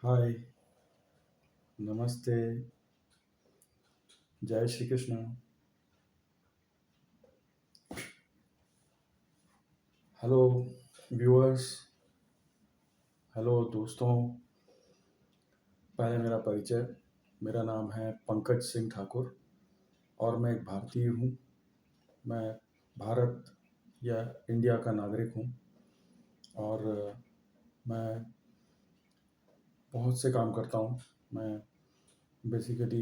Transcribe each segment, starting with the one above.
हाय, नमस्ते, जय Shri Krishna. Hello viewers, hello दोस्तों। पहले मेरा परिचय। मेरा नाम है पंकज सिंह ठाकुर और मैं एक भारतीय हूँ। मैं भारत या इंडिया का नागरिक हूँ और मैं बहुत से काम करता हूँ। मैं बेसिकली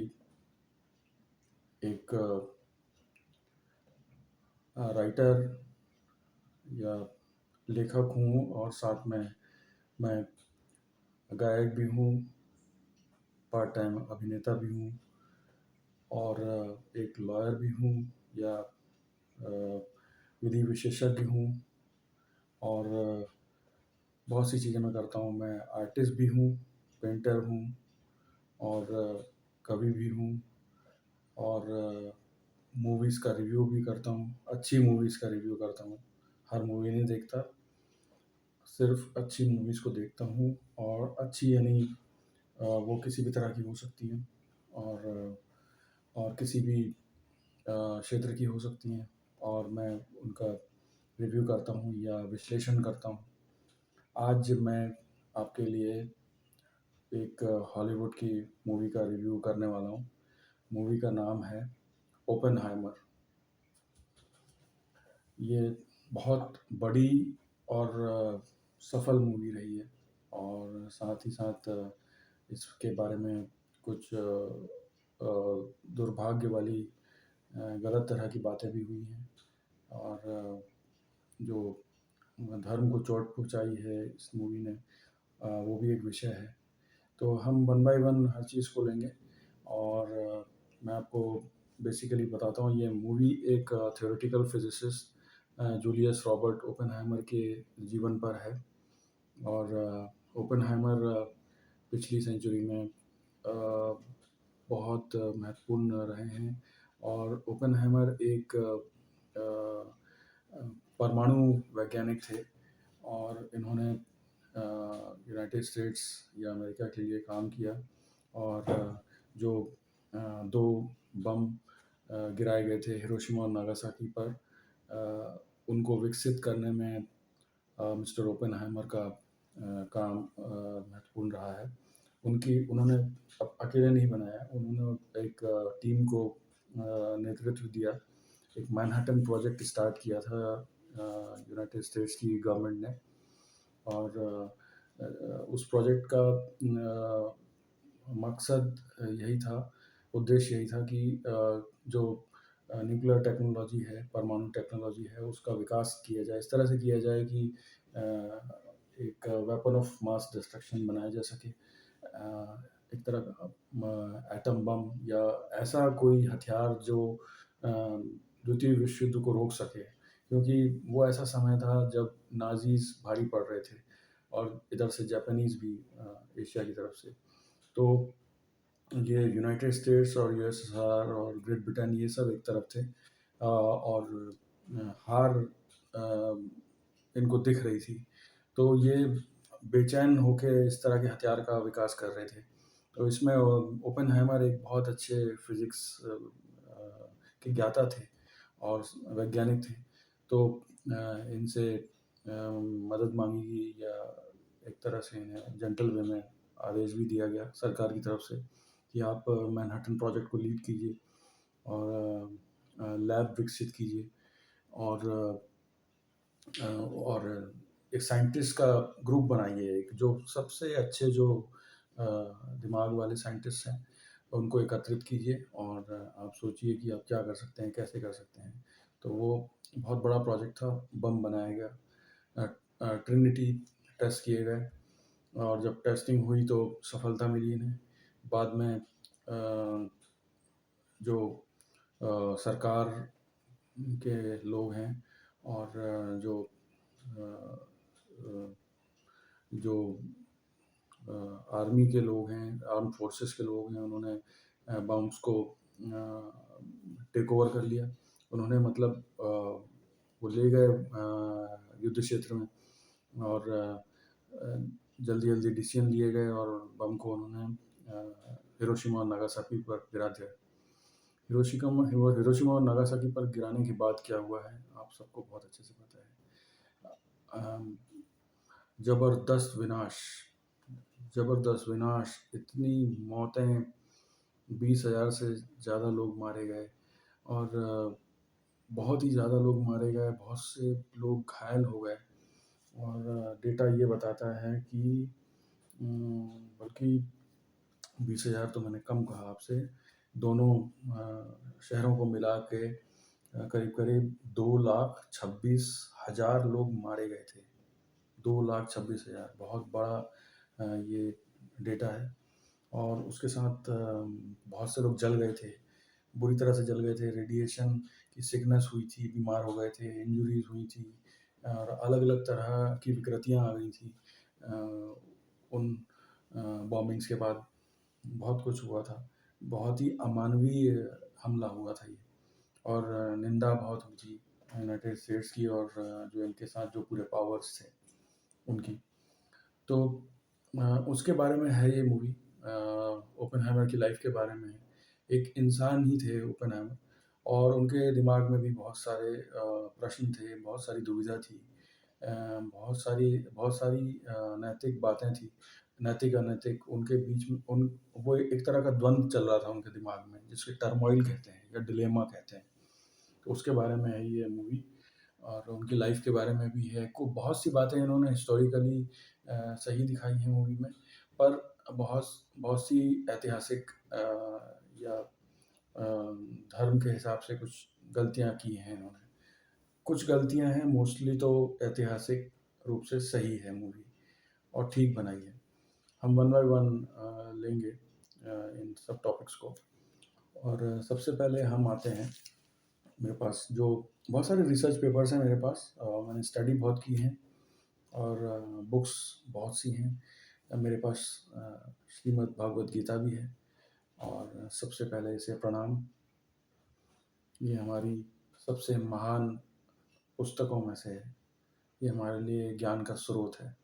एक राइटर या लेखक हूँ और साथ में मैं गायक भी हूँ, पार्ट टाइम अभिनेता भी हूँ और एक लॉयर भी हूँ या विधि विशेषज्ञ हूँ और बहुत सी चीज़ें मैं करता हूँ। मैं आर्टिस्ट भी हूँ, पेंटर हूँ और कवि भी हूँ और मूवीज़ का रिव्यू भी करता हूँ। अच्छी मूवीज़ का रिव्यू करता हूँ। हर मूवी नहीं देखता, सिर्फ अच्छी मूवीज़ को देखता हूँ। और अच्छी यानी वो किसी भी तरह की हो सकती हैं और किसी भी क्षेत्र की हो सकती हैं और मैं उनका रिव्यू करता हूँ या विश्लेषण करता हूँ। आज मैं आपके लिए एक हॉलीवुड की मूवी का रिव्यू करने वाला हूँ। मूवी का नाम है ओपेनहाइमर। ये बहुत बड़ी और सफल मूवी रही है और साथ ही साथ इसके बारे में कुछ दुर्भाग्य वाली गलत तरह की बातें भी हुई हैं और जो धर्म को चोट पहुंचाई है इस मूवी ने, वो भी एक विषय है। तो हम वन बाय वन हर चीज़ को लेंगे और मैं आपको बेसिकली बताता हूँ। ये मूवी एक theoretical physicist Julius Robert Oppenheimer के जीवन पर है और ओपेनहाइमर पिछली सेंचुरी में बहुत महत्वपूर्ण रहे हैं और ओपेनहाइमर एक परमाणु वैज्ञानिक थे और इन्होंने यूनाइटेड स्टेट्स या अमेरिका के लिए काम किया और जो दो बम गिराए गए थे हिरोशिमा और नागासाकी पर, उनको विकसित करने में मिस्टर ओपेनहाइमर का काम महत्वपूर्ण रहा है। उन्होंने अकेले नहीं बनाया, उन्होंने एक टीम को नेतृत्व दिया। एक मैनहट्टन प्रोजेक्ट स्टार्ट किया था यूनाइटेड स्टेट्स की गवर्नमेंट ने और उस प्रोजेक्ट का मकसद यही था, उद्देश्य यही था कि जो न्यूक्लियर टेक्नोलॉजी है, परमाणु टेक्नोलॉजी है, उसका विकास किया जाए। इस तरह से किया जाए कि एक वेपन ऑफ मास डिस्ट्रक्शन बनाया जा सके, एक तरह का एटम बम या ऐसा कोई हथियार जो द्वितीय विश्व युद्ध को रोक सके, क्योंकि वो ऐसा समय था जब नाजीज भारी पड़ रहे थे और इधर से जापानीज भी एशिया की तरफ से। तो ये यूनाइटेड स्टेट्स और यूएसएसआर और ग्रेट ब्रिटेन ये सब एक तरफ थे और हार इनको दिख रही थी। तो ये बेचैन होके इस तरह के हथियार का विकास कर रहे थे। तो इसमें ओपेनहाइमर एक बहुत अच्छे फिजिक्स के ज्ञाता थे और वैज्ञानिक थे। तो इनसे मदद मांगी गई या एक तरह से इन्हें जेंटल वे में आदेश भी दिया गया सरकार की तरफ से कि आप मैनहट्टन प्रोजेक्ट को लीड कीजिए और लैब विकसित कीजिए और और एक साइंटिस्ट का ग्रुप बनाइए, एक जो सबसे अच्छे जो दिमाग वाले साइंटिस्ट हैं उनको एकत्रित कीजिए और आप सोचिए कि आप क्या कर सकते हैं, कैसे कर सकते हैं। तो वो बहुत बड़ा प्रोजेक्ट था, बम बनाया गया, ट्रिनिटी टेस्ट किए गए और जब टेस्टिंग हुई तो सफलता मिली इन्हें। बाद में जो सरकार के लोग हैं और जो आर्मी के लोग हैं, आर्म फोर्सेस के लोग हैं, उन्होंने बम्स को टेक ओवर कर लिया। उन्होंने मतलब वो ले गए युद्ध क्षेत्र में और जल्दी-जल्दी डिसीजन लिए गए और बम को उन्होंने हिरोशिमा और नागासाकी पर गिरा दिया। हिरोशिमा और नागासाकी पर गिराने के बाद क्या हुआ है, आप सबको बहुत अच्छे से पता है। ज़बरदस्त विनाश, ज़बरदस्त विनाश, इतनी मौतें, 20,000 से ज़्यादा लोग मारे गए और बहुत ही ज़्यादा लोग मारे गए, बहुत से लोग घायल हो गए और डेटा ये बताता है कि बल्कि 20,000 तो मैंने कम कहा आपसे, दोनों शहरों को मिला के करीब-करीब 2,26,000 लोग मारे गए थे। 2,26,000 बहुत बड़ा ये डेटा है और उसके साथ बहुत से लोग जल गए थे, बुरी तरह से जल गए थे, रेडिएशन की सिकनेस हुई थी, बीमार हो गए थे, इंजरीज़ हुई थी और अलग-अलग तरह की विकृतियाँ आ गई थी उन बॉम्बिंग्स के बाद। बहुत कुछ हुआ था, बहुत ही अमानवीय हमला हुआ था ये और निंदा बहुत हुई थी यूनाइटेड स्टेट्स की और जो इनके साथ जो पूरे पावर्स थे उनकी। तो उसके बारे में है ये मूवी, ओपेनहाइमर की लाइफ के बारे में है। एक इंसान ही थे ओपेनहाइमर और उनके दिमाग में भी बहुत सारे प्रश्न थे, बहुत सारी दुविधा थी, बहुत सारी नैतिक बातें थी, नैतिक अनैतिक उनके बीच में वो एक तरह का द्वंद्व चल रहा था उनके दिमाग में, जिसके टर्मोइल कहते हैं या डिलेमा कहते हैं। तो उसके बारे में है ये मूवी और उनकी लाइफ के बारे में भी है। बहुत सी बातें इन्होंने हिस्टोरिकली सही दिखाई हैं मूवी में, पर बहुत बहुत सी ऐतिहासिक या धर्म के हिसाब से कुछ गलतियाँ की हैं इन्होंने। कुछ गलतियाँ हैं, मोस्टली तो ऐतिहासिक रूप से सही है मूवी और ठीक बनाई है। हम वन बाय वन लेंगे इन सब टॉपिक्स को और सबसे पहले हम आते हैं, मेरे पास जो बहुत सारे रिसर्च पेपर्स हैं मेरे पास, मैंने स्टडी बहुत की है और बुक्स बहुत सी हैं मेरे पास। श्रीमद् भागवत गीता भी है और सबसे पहले इसे प्रणाम। ये हमारी सबसे महान पुस्तकों में से है, ये हमारे लिए ज्ञान का स्रोत है,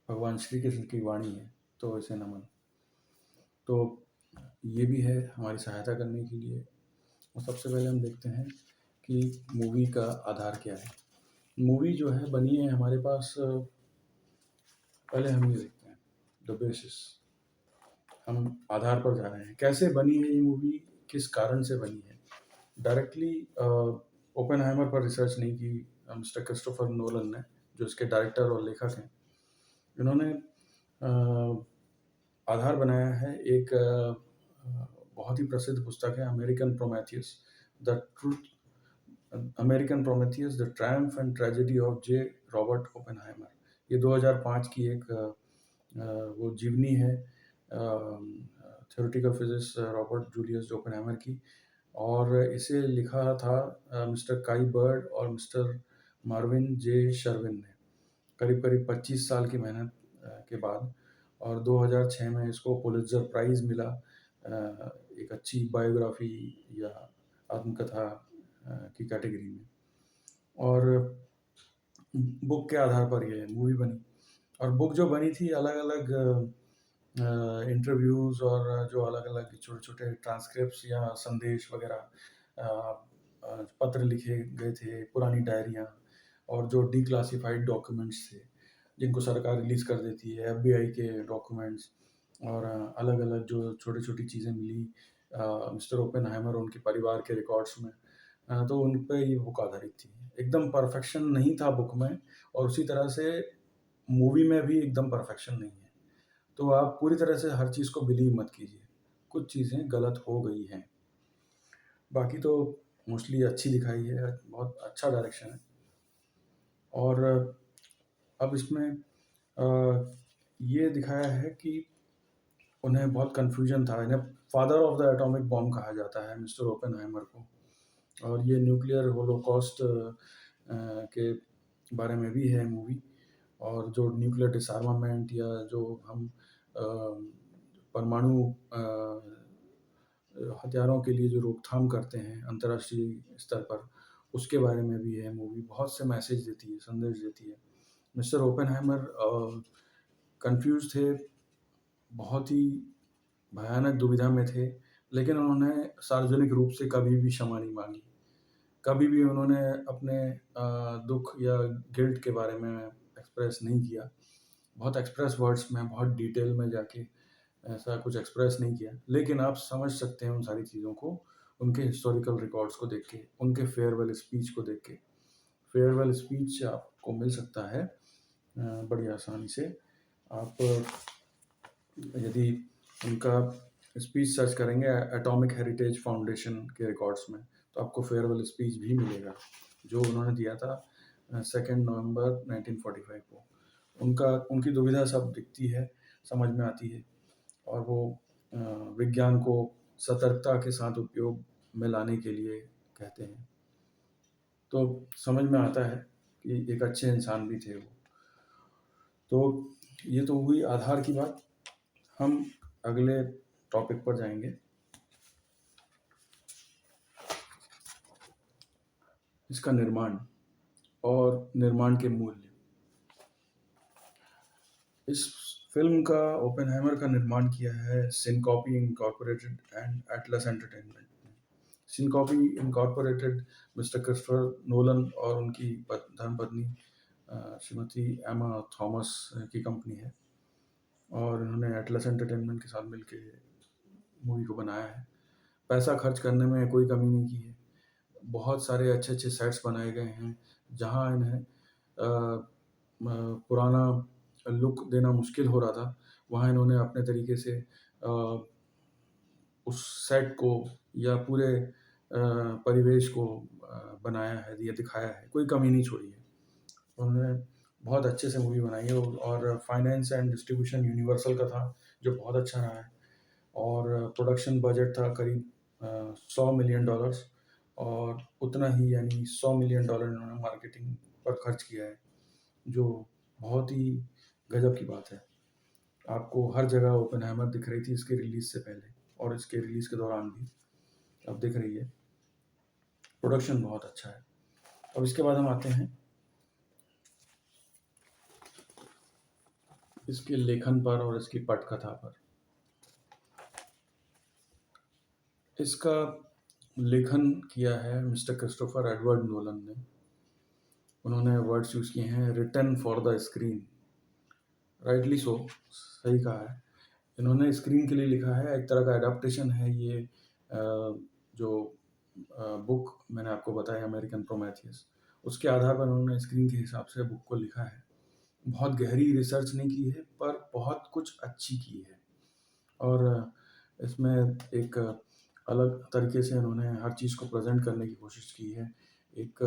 भगवान श्री कृष्ण की वाणी है, तो इसे नमन। तो ये भी है हमारी सहायता करने के लिए। और सबसे पहले हम देखते हैं कि मूवी का आधार क्या है। मूवी जो है बनी है हमारे पास, पहले हम ये देखते हैं द बेसिस, हम आधार पर जा रहे हैं, कैसे बनी है ये मूवी, किस कारण से बनी है। डायरेक्टली ओपेनहाइमर पर रिसर्च नहीं की मिस्टर क्रिस्टोफर नोलन ने, जो इसके डायरेक्टर और लेखक हैं। इन्होंने आधार बनाया है एक बहुत ही प्रसिद्ध पुस्तक है, American Prometheus the Triumph and tragedy of J Robert Oppenheimer. ये 2005 की एक वो जीवनी है theoretical physics Robert Julius Oppenheimer की, और इसे लिखा था मिस्टर काई बर्ड और मिस्टर मार्विन जे शर्विन ने करीब करीब 25 साल की मेहनत के बाद, और 2006 में इसको पुलित्ज़र प्राइज़ मिला एक अच्छी बायोग्राफी या आत्मकथा की कैटेगरी में। और बुक के आधार पर ये मूवी बनी, और बुक जो बनी थी अलग अलग इंटरव्यूज़ और जो अलग अलग छोटे छोटे ट्रांसक्रिप्ट्स या संदेश वगैरह पत्र लिखे गए थे, पुरानी डायरियाँ और जो डीक्लासिफाइड डॉक्यूमेंट्स थे जिनको सरकार रिलीज़ कर देती है, एफबीआई के डॉक्यूमेंट्स और अलग अलग जो छोटी छोटी चीज़ें मिली मिस्टर ओपेनहाइमर और उनके परिवार के रिकॉर्ड्स में, तो उन पे ये बुक आधारित थी। एकदम परफेक्शन नहीं था बुक में, और उसी तरह से मूवी में भी एकदम परफेक्शन नहीं है। तो आप पूरी तरह से हर चीज़ को बिलीव मत कीजिए, कुछ चीज़ें गलत हो गई हैं। बाकी तो मोस्टली अच्छी दिखाई है, बहुत अच्छा डायरेक्शन है। और अब इसमें ये दिखाया है कि उन्हें बहुत कन्फ्यूजन था, इन्हें father of the atomic bomb कहा जाता है मिस्टर ओपेनहाइमर को, और ये न्यूक्लियर होलोकॉस्ट के बारे में भी है मूवी। और जो न्यूक्लियर डिसआर्मामेंट या जो हम परमाणु हथियारों के लिए जो रोकथाम करते हैं अंतर्राष्ट्रीय स्तर पर, उसके बारे में भी है मूवी। बहुत से मैसेज देती है, संदेश देती है। मिस्टर ओपेनहाइमर कन्फ्यूज़ थे, बहुत ही भयानक दुविधा में थे, लेकिन उन्होंने सार्वजनिक रूप से कभी भी क्षमा नहीं माँगी। कभी भी उन्होंने अपने दुःख या गिल्ट के बारे में एक्सप्रेस नहीं किया। बहुत एक्सप्रेस वर्ड्स में, बहुत डिटेल में जाके ऐसा कुछ एक्सप्रेस नहीं किया। लेकिन आप समझ सकते हैं उन सारी चीज़ों को, उनके हिस्टोरिकल रिकॉर्ड्स को देख के, उनके फेयरवेल स्पीच को देख के। फेयरवेल स्पीच आपको मिल सकता है बड़ी आसानी से। आप यदि उनका स्पीच सर्च करेंगे एटॉमिक हेरिटेज फाउंडेशन के रिकॉर्ड्स में, तो आपको फेयरवेल स्पीच भी मिलेगा, जो उन्होंने दिया था 2 नवंबर 1945 को। उनकी दुविधा सब दिखती है, समझ में आती है, और वो विज्ञान को सतर्कता के साथ उपयोग में लाने के लिए कहते हैं। तो समझ में आता है कि एक अच्छे इंसान भी थे वो। तो ये तो हुई आधार की बात। हम अगले टॉपिक पर जाएंगे। इसका निर्माण और निर्माण के मूल्य। इस फिल्म का ओपेनहाइमर का निर्माण किया है सिनकॉपी इनकॉर्पोरेटेड एंड एटलस एंटरटेनमेंट ने। सिनकॉपी इनकॉर्पोरेटेड मिस्टर क्रिस्टोफर नोलन और उनकी धर्मपत्नी श्रीमती एमा थॉमस की कंपनी है, और इन्होंने एटलस एंटरटेनमेंट के साथ मिलकर मूवी को बनाया है। पैसा खर्च करने में कोई कमी नहीं की है। बहुत सारे अच्छे अच्छे सेट्स बनाए गए हैं, जहां इन्हें पुराना लुक देना मुश्किल हो रहा था, वहाँ इन्होंने अपने तरीके से उस सेट को या पूरे परिवेश को बनाया है या दिखाया है, कोई कमी नहीं छोड़ी है। उन्होंने बहुत अच्छे से मूवी बनाई है, और फाइनेंस एंड डिस्ट्रीब्यूशन यूनिवर्सल का था, जो बहुत अच्छा रहा है। और प्रोडक्शन बजट था करीब $100 मिलियन, और उतना ही यानी $100 मिलियन इन्होंने मार्केटिंग पर खर्च किया है, जो बहुत ही गजब की बात है। आपको हर जगह ओपेनहाइमर दिख रही थी इसके रिलीज से पहले, और इसके रिलीज के दौरान भी अब दिख रही है। प्रोडक्शन बहुत अच्छा है। अब इसके बाद हम आते हैं इसके लेखन पर और इसकी पटकथा पर। इसका लेखन किया है मिस्टर क्रिस्टोफर एडवर्ड नोलन ने। उन्होंने वर्ड्स यूज़ किए हैं written for the screen. Rightly so, सही कहा है। इन्होंने स्क्रीन के लिए लिखा है, एक तरह का एडाप्टेशन है ये। जो बुक मैंने आपको बताया अमेरिकन प्रोमेथियस, उसके आधार पर उन्होंने स्क्रीन के हिसाब से बुक को लिखा है। बहुत गहरी रिसर्च नहीं की है, पर बहुत कुछ अच्छी की है। और इसमें एक अलग तरीके से उन्होंने हर चीज़ को प्रेजेंट करने की कोशिश की है। एक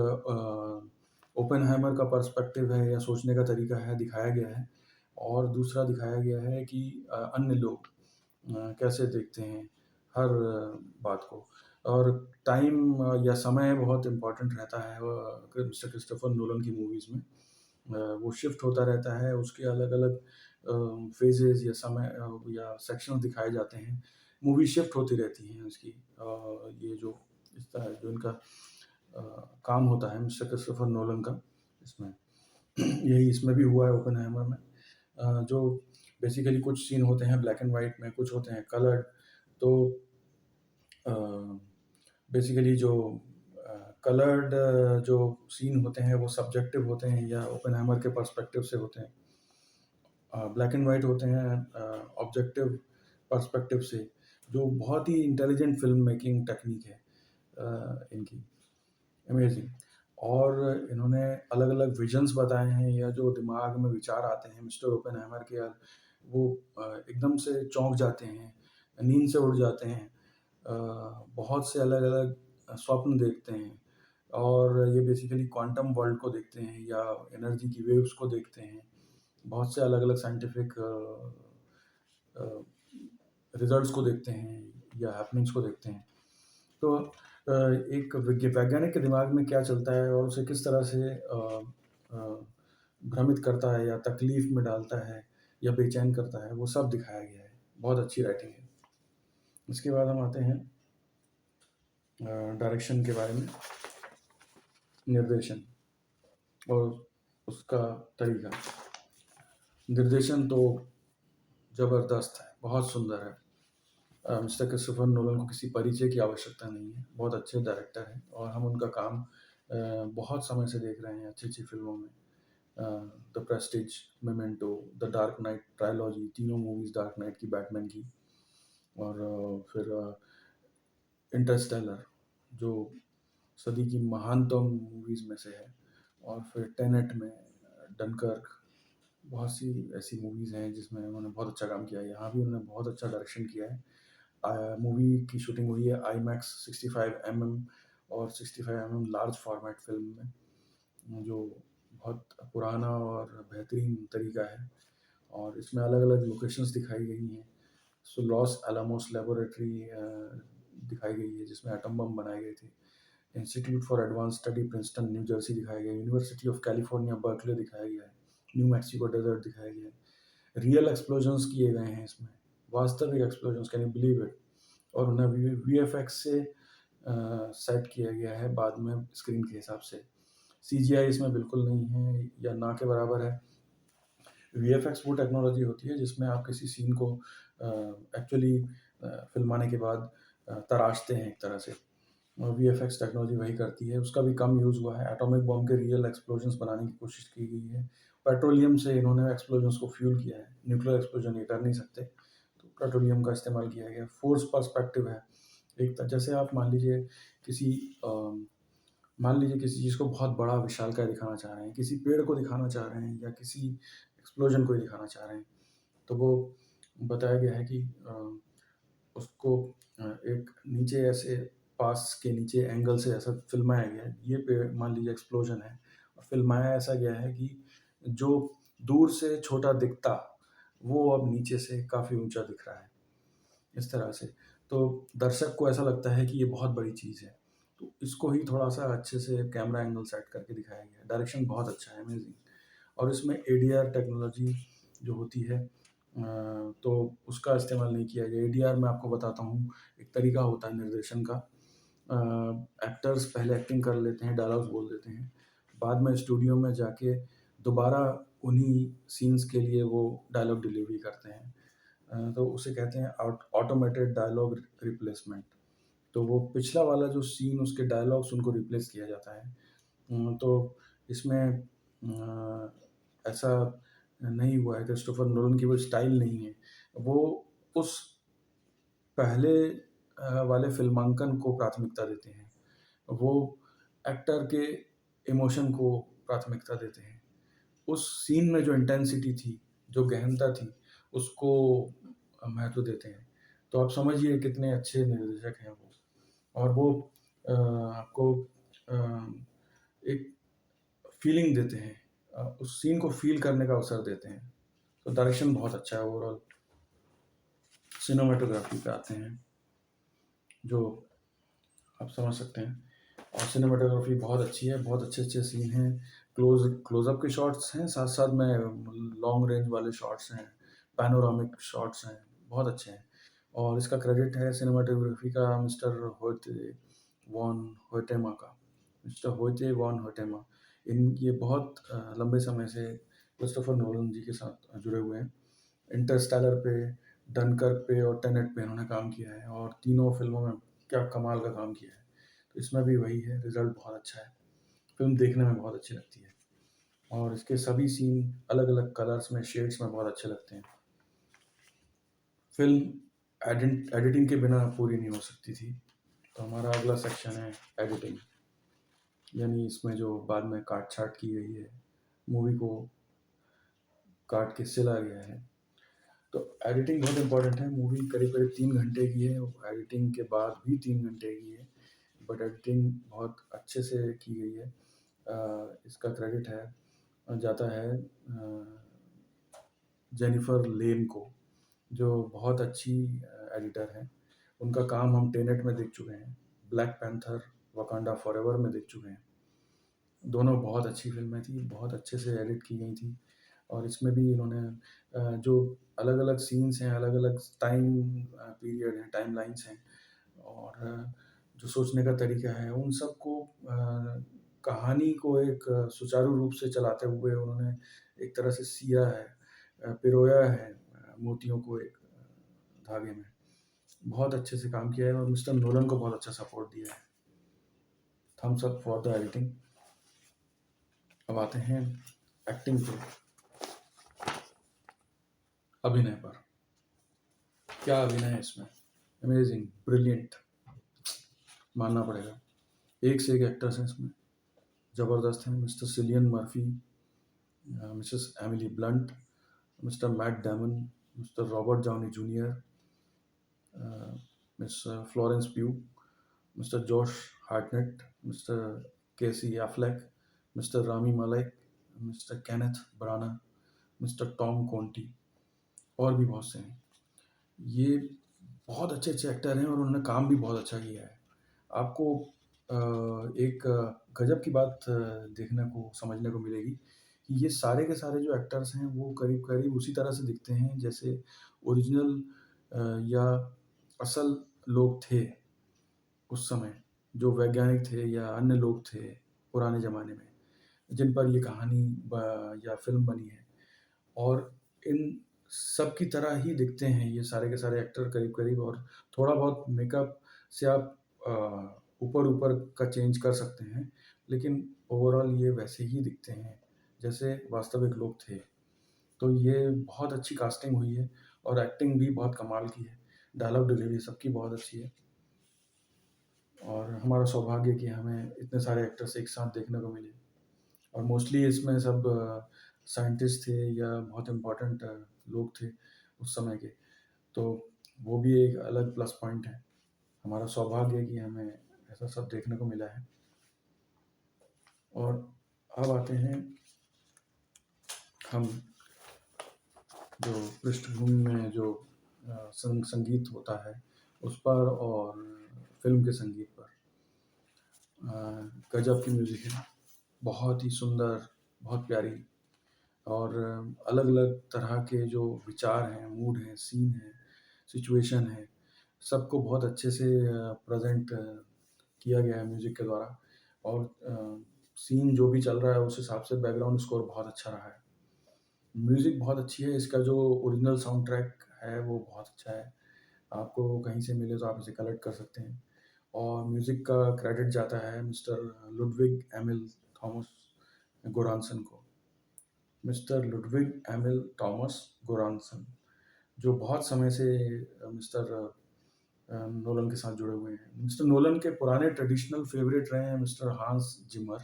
ओपेनहाइमर का पर्सपेक्टिव है या सोचने का तरीका है, दिखाया गया है। और दूसरा दिखाया गया है कि अन्य लोग कैसे देखते हैं हर बात को। और टाइम या समय बहुत इम्पोर्टेंट रहता है मिस्टर क्रिस्टोफर नोलन की मूवीज़ में। वो शिफ्ट होता रहता है, उसके अलग अलग फेजेस या समय या सेक्शन दिखाए जाते हैं। मूवी शिफ्ट होती रहती हैं उसकी। ये जो इस तरह जो इनका काम होता है मिस्टर क्रिस्टोफर नोलन का, इसमें यही इसमें भी हुआ है ओपेनहाइमर में। जो बेसिकली कुछ सीन होते हैं ब्लैक एंड वाइट में, कुछ होते हैं कलर्ड। तो बेसिकली जो कलर्ड जो सीन होते हैं वो सब्जेक्टिव होते हैं या ओपेनहाइमर के पर्सपेक्टिव से होते हैं। ब्लैक एंड वाइट होते हैं ऑब्जेक्टिव पर्सपेक्टिव से, जो बहुत ही इंटेलिजेंट फिल्म मेकिंग टेक्निक है इनकी, अमेजिंग। और इन्होंने अलग अलग विजन्स बताए हैं, या जो दिमाग में विचार आते हैं मिस्टर ओपेनहाइमर के, वो एकदम से चौंक जाते हैं, नींद से उठ जाते हैं। बहुत से अलग अलग स्वप्न देखते हैं, और ये बेसिकली क्वांटम वर्ल्ड को देखते हैं या एनर्जी की वेव्स को देखते हैं। बहुत से अलग अलग साइंटिफिक रिजल्ट्स को देखते हैं या हैपनिंग्स को देखते हैं। तो एक वैज्ञानिक के दिमाग में क्या चलता है और उसे किस तरह से भ्रमित करता है या तकलीफ में डालता है या बेचैन करता है, वो सब दिखाया गया है। बहुत अच्छी राइटिंग है। इसके बाद हम आते हैं डायरेक्शन के बारे में, निर्देशन और उसका तरीका। निर्देशन तो ज़बरदस्त है, बहुत सुंदर है। मिस्टर क्रिस्टोफर नोलन को किसी परिचय की आवश्यकता नहीं है, बहुत अच्छे डायरेक्टर हैं और हम उनका काम बहुत समय से देख रहे हैं अच्छी-अच्छी फ़िल्मों में। Uh, the Prestige, Memento, the Dark Knight trilogy, तीनों मूवीज़ डार्क नाइट की, बैटमैन की, और फिर इंटरस्टेलर, जो सदी की महानतम मूवीज़ में से है, और फिर टेनेट में, डनकर्क, बहुत सी ऐसी मूवीज़ हैं जिसमें उन्होंने बहुत अच्छा काम किया है। यहाँ भी उन्होंने बहुत अच्छा डायरेक्शन किया है। मूवी की शूटिंग हुई है आईमैक्स 65 mm और 65 mm लार्ज फॉर्मेट फ़िल्म में, जो बहुत पुराना और बेहतरीन तरीका है, और इसमें अलग-अलग लोकेशंस दिखाई गई हैं। सो लॉस एलामोस लेबोरेटरी दिखाई गई है जिसमें एटम बम बनाए गए थे। Institute for advance study Princeton new Jersey दिखाया गया है। यूनिवर्सिटी ऑफ कैलिफोर्निया बर्कले दिखाया गया है। न्यू मैक्सिको डेजर्ट दिखाया गया है। रियल एक्सप्लोजन्स किए गए हैं इसमें, वास्तविक explosions, can you believe it. और उन्हें वीएफएक्स से सेट किया गया है बाद में स्क्रीन के हिसाब से। सीजीआई इसमें बिल्कुल नहीं है या ना के बराबर है। वीएफएक्स वो टेक्नोलॉजी होती है जिसमें आप किसी सीन को एक्चुअली फिल्माने के बाद तराशते हैं एक तरह से। वीएफएक्स टेक्नोलॉजी वही करती है, उसका भी कम यूज़ हुआ है। एटॉमिक बॉम्ब के रियल एक्सप्लोजन्स बनाने की कोशिश की गई है। पेट्रोलियम से इन्होंने एक्सप्लोजन्स को फ्यूल किया है, न्यूक्लियर एक्सप्लोजन ये कर नहीं सकते, तो पेट्रोलियम का इस्तेमाल किया गया है। फोर्स पर्सपेक्टिव है, एक जैसे आप किसी मान लीजिए किसी चीज़ को बहुत बड़ा विशालकाय दिखाना चाह रहे हैं, किसी पेड़ को दिखाना चाह रहे हैं या किसी एक्सप्लोजन को ही दिखाना चाह रहे हैं, तो वो बताया गया है कि उसको एक नीचे ऐसे पास के नीचे एंगल से ऐसा फिल्माया गया है। ये पेड़ मान लीजिए एक्सप्लोजन है, और फिल्माया ऐसा गया है कि जो दूर से छोटा दिखता, वो अब नीचे से काफ़ी ऊंचा दिख रहा है, इस तरह से। तो दर्शक को ऐसा लगता है कि ये बहुत बड़ी चीज़ है, तो इसको ही थोड़ा सा अच्छे से कैमरा एंगल सेट करके दिखाया गया है। डायरेक्शन बहुत अच्छा है, अमेजिंग। और इसमें एडीआर टेक्नोलॉजी जो होती है, तो उसका इस्तेमाल नहीं किया गया। एडीआर मैं आपको बताता हूँ, एक तरीका होता है निर्देशन का। एक्टर्स पहले एक्टिंग कर लेते हैं, डायलॉग्स बोल देते हैं, बाद में स्टूडियो में जाके दोबारा उन्हीं सीन्स के लिए वो डायलॉग डिलीवरी करते हैं। तो उसे कहते हैं ऑटोमेटेड डायलॉग रिप्लेसमेंट। तो वो पिछला वाला जो सीन, उसके डायलॉग्स उनको रिप्लेस किया जाता है। तो इसमें ऐसा नहीं हुआ है, क्रिस्टोफर नोलन की वो स्टाइल नहीं है। वो उस पहले वाले फ़िल्मांकन को प्राथमिकता देते हैं। वो एक्टर के इमोशन को प्राथमिकता देते हैं। उस सीन में जो इंटेंसिटी थी, जो गहनता थी, उसको महत्व देते हैं। तो आप समझिए कितने अच्छे निर्देशक हैं वो। और वो आपको एक फीलिंग देते हैं, उस सीन को फ़ील करने का अवसर देते हैं। तो डायरेक्शन बहुत अच्छा है ओवरऑल। सिनेमेटोग्राफी पे आते हैं, जो आप समझ सकते हैं, और सिनेमेटोग्राफी बहुत अच्छी है, बहुत अच्छे-अच्छे सीन हैं। क्लोज़अप के शॉट्स हैं, साथ-साथ में लॉन्ग रेंज वाले शॉट्स हैं, पैनोरामिक शॉट्स हैं, बहुत अच्छे हैं। और इसका क्रेडिट है सिनेमेटोग्राफी का मिस्टर होयते वॉन होयटेमा का, मिस्टर होयते वॉन होयटेमा। ये बहुत लंबे समय से क्रिस्टोफर नोलन जी के साथ जुड़े हुए हैं। इंटरस्टेलर पे, डनकर्क पे और टेनेट पे इन्होंने काम किया है, और तीनों फिल्मों में क्या कमाल का काम किया है। तो इसमें भी वही है, रिज़ल्ट बहुत अच्छा है। फ़िल्म देखने में बहुत अच्छी लगती है, और इसके सभी सीन अलग-अलग कलर्स में, शेड्स में बहुत अच्छे लगते हैं। फ़िल्म एडिटिंग के बिना पूरी नहीं हो सकती थी। तो हमारा अगला सेक्शन है एडिटिंग, यानी इसमें जो बाद में काट-छाँट की गई है, मूवी को काट के सिला गया है। तो एडिटिंग बहुत इम्पोर्टेंट है। मूवी करीब-करीब 3 घंटे की है, एडिटिंग के बाद भी 3 घंटे की है, बट एडिटिंग बहुत अच्छे से की गई है। इसका क्रेडिट जाता है जेनिफर लेन को, जो बहुत अच्छी एडिटर हैं। उनका काम हम टेनेट में देख चुके हैं, ब्लैक पैंथर, वकांडा फॉरएवर में देख चुके हैं। दोनों बहुत अच्छी फ़िल्में थी, बहुत अच्छे से एडिट की गई थी, और इसमें भी इन्होंने जो अलग-अलग सीन्स हैं, अलग-अलग टाइम पीरियड हैं, टाइमलाइन्स हैं, और जो सोचने का तरीका है, उन सबको कहानी को एक सुचारू रूप से चलाते हुए उन्होंने एक तरह से सिया है। पिरोया है मोतियों को एक धागे में। बहुत अच्छे से काम किया है और मिस्टर नोलन को बहुत अच्छा सपोर्ट दिया है। Thumbs up for the editing. अब आते हैं एक्टिंग पे, अभिनय पर। क्या अभिनय है इसमें, अमेजिंग, ब्रिलियंट, मानना पड़ेगा। एक से एक एक्टर्स हैं इसमें, ज़बरदस्त हैं। Mister Cillian Murphy, missus Emily Blunt, mister Matt Damon, mister Robert Downey junior, miss Florence Pugh, mister Josh Hartnett, mister Casey Affleck, mister Rami Malek, mister Kenneth Branagh, mister Tom Conti, और भी बहुत से हैं। ये बहुत अच्छे अच्छे actor हैं और उन्होंने काम भी बहुत अच्छा किया है। आपको एक गजब की बात देखने को समझने को मिलेगी कि ये सारे के सारे जो एक्टर्स हैं वो करीब करीब उसी तरह से दिखते हैं जैसे ओरिजिनल या असल लोग थे उस समय, जो वैज्ञानिक थे या अन्य लोग थे पुराने ज़माने में, जिन पर ये कहानी या फिल्म बनी है। और इन सब की तरह ही दिखते हैं ये सारे के सारे एक्टर करीब करीब, और थोड़ा बहुत मेकअप से आप ऊपर ऊपर का चेंज कर सकते हैं, लेकिन ओवरऑल ये वैसे ही दिखते हैं जैसे वास्तविक लोग थे। तो ये बहुत अच्छी कास्टिंग हुई है और एक्टिंग भी बहुत कमाल की है। डायलॉग डिलीवरी सबकी बहुत अच्छी है और हमारा सौभाग्य कि हमें इतने सारे एक्टर्स एक साथ देखने को मिले। और मोस्टली इसमें सब साइंटिस्ट थे या बहुत इम्पोर्टेंट लोग थे उस समय के, तो वो भी एक अलग प्लस पॉइंट है। हमारा सौभाग्य है कि हमें ऐसा सब देखने को मिला है। और अब आते हैं हम जो पृष्ठभूमि में जो संगीत होता है उस पर और फिल्म के संगीत पर। गजब की म्यूज़िक है, बहुत ही सुंदर, बहुत प्यारी, और अलग अलग तरह के जो विचार हैं, मूड हैं, सीन हैं, सिचुएशन है, सबको बहुत अच्छे से प्रेजेंट किया गया है म्यूज़िक के द्वारा। और सीन जो भी चल रहा है उस हिसाब से बैकग्राउंड स्कोर बहुत अच्छा रहा है। म्यूज़िक बहुत अच्छी है, इसका जो ओरिजिनल साउंड ट्रैक है वो बहुत अच्छा है। आपको कहीं से मिले तो आप इसे कलेक्ट कर सकते हैं। और म्यूज़िक का क्रेडिट जाता है मिस्टर लुडविग एमिल थॉमस गोरानसन को। मिस्टर लुडविग एमिल थॉमस गोरानसन, जो बहुत समय से मिस्टर नोलन के साथ जुड़े हुए हैं। मिस्टर नोलन के पुराने ट्रेडिशनल फेवरेट रहे हैं मिस्टर हांस जिमर,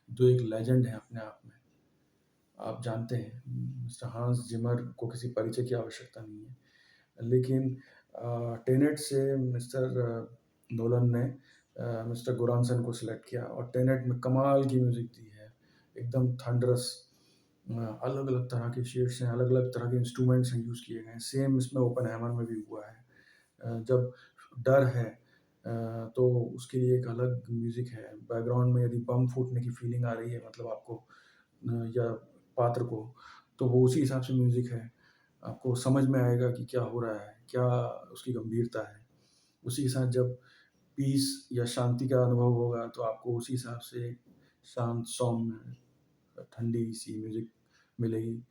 जो एक लेजेंड है अपने आप में। आप जानते हैं मिस्टर हांस जिमर को किसी परिचय की आवश्यकता नहीं है, लेकिन टेनेट से मिस्टर नोलन ने मिस्टर गोरानसन को सिलेक्ट किया और टेनेट में कमाल की म्यूज़िक दी है, एकदम थंडरस। अलग अलग तरह के शेड्स हैं, अलग अलग तरह के इंस्ट्रूमेंट्स हैं यूज़ किए गए हैं। सेम इसमें ओपनहाइमर में भी हुआ है। जब डर है तो उसके लिए एक अलग म्यूज़िक है। बैकग्राउंड में यदि बम फूटने की फीलिंग आ रही है मतलब आपको या पात्र को, तो वो उसी हिसाब से म्यूज़िक है। आपको समझ में आएगा कि क्या हो रहा है, क्या उसकी गंभीरता है। उसी के साथ जब पीस या शांति का अनुभव होगा तो आपको उसी हिसाब से शांत, सौम्य, ठंडी सी म्यूज़िक मिलेगी।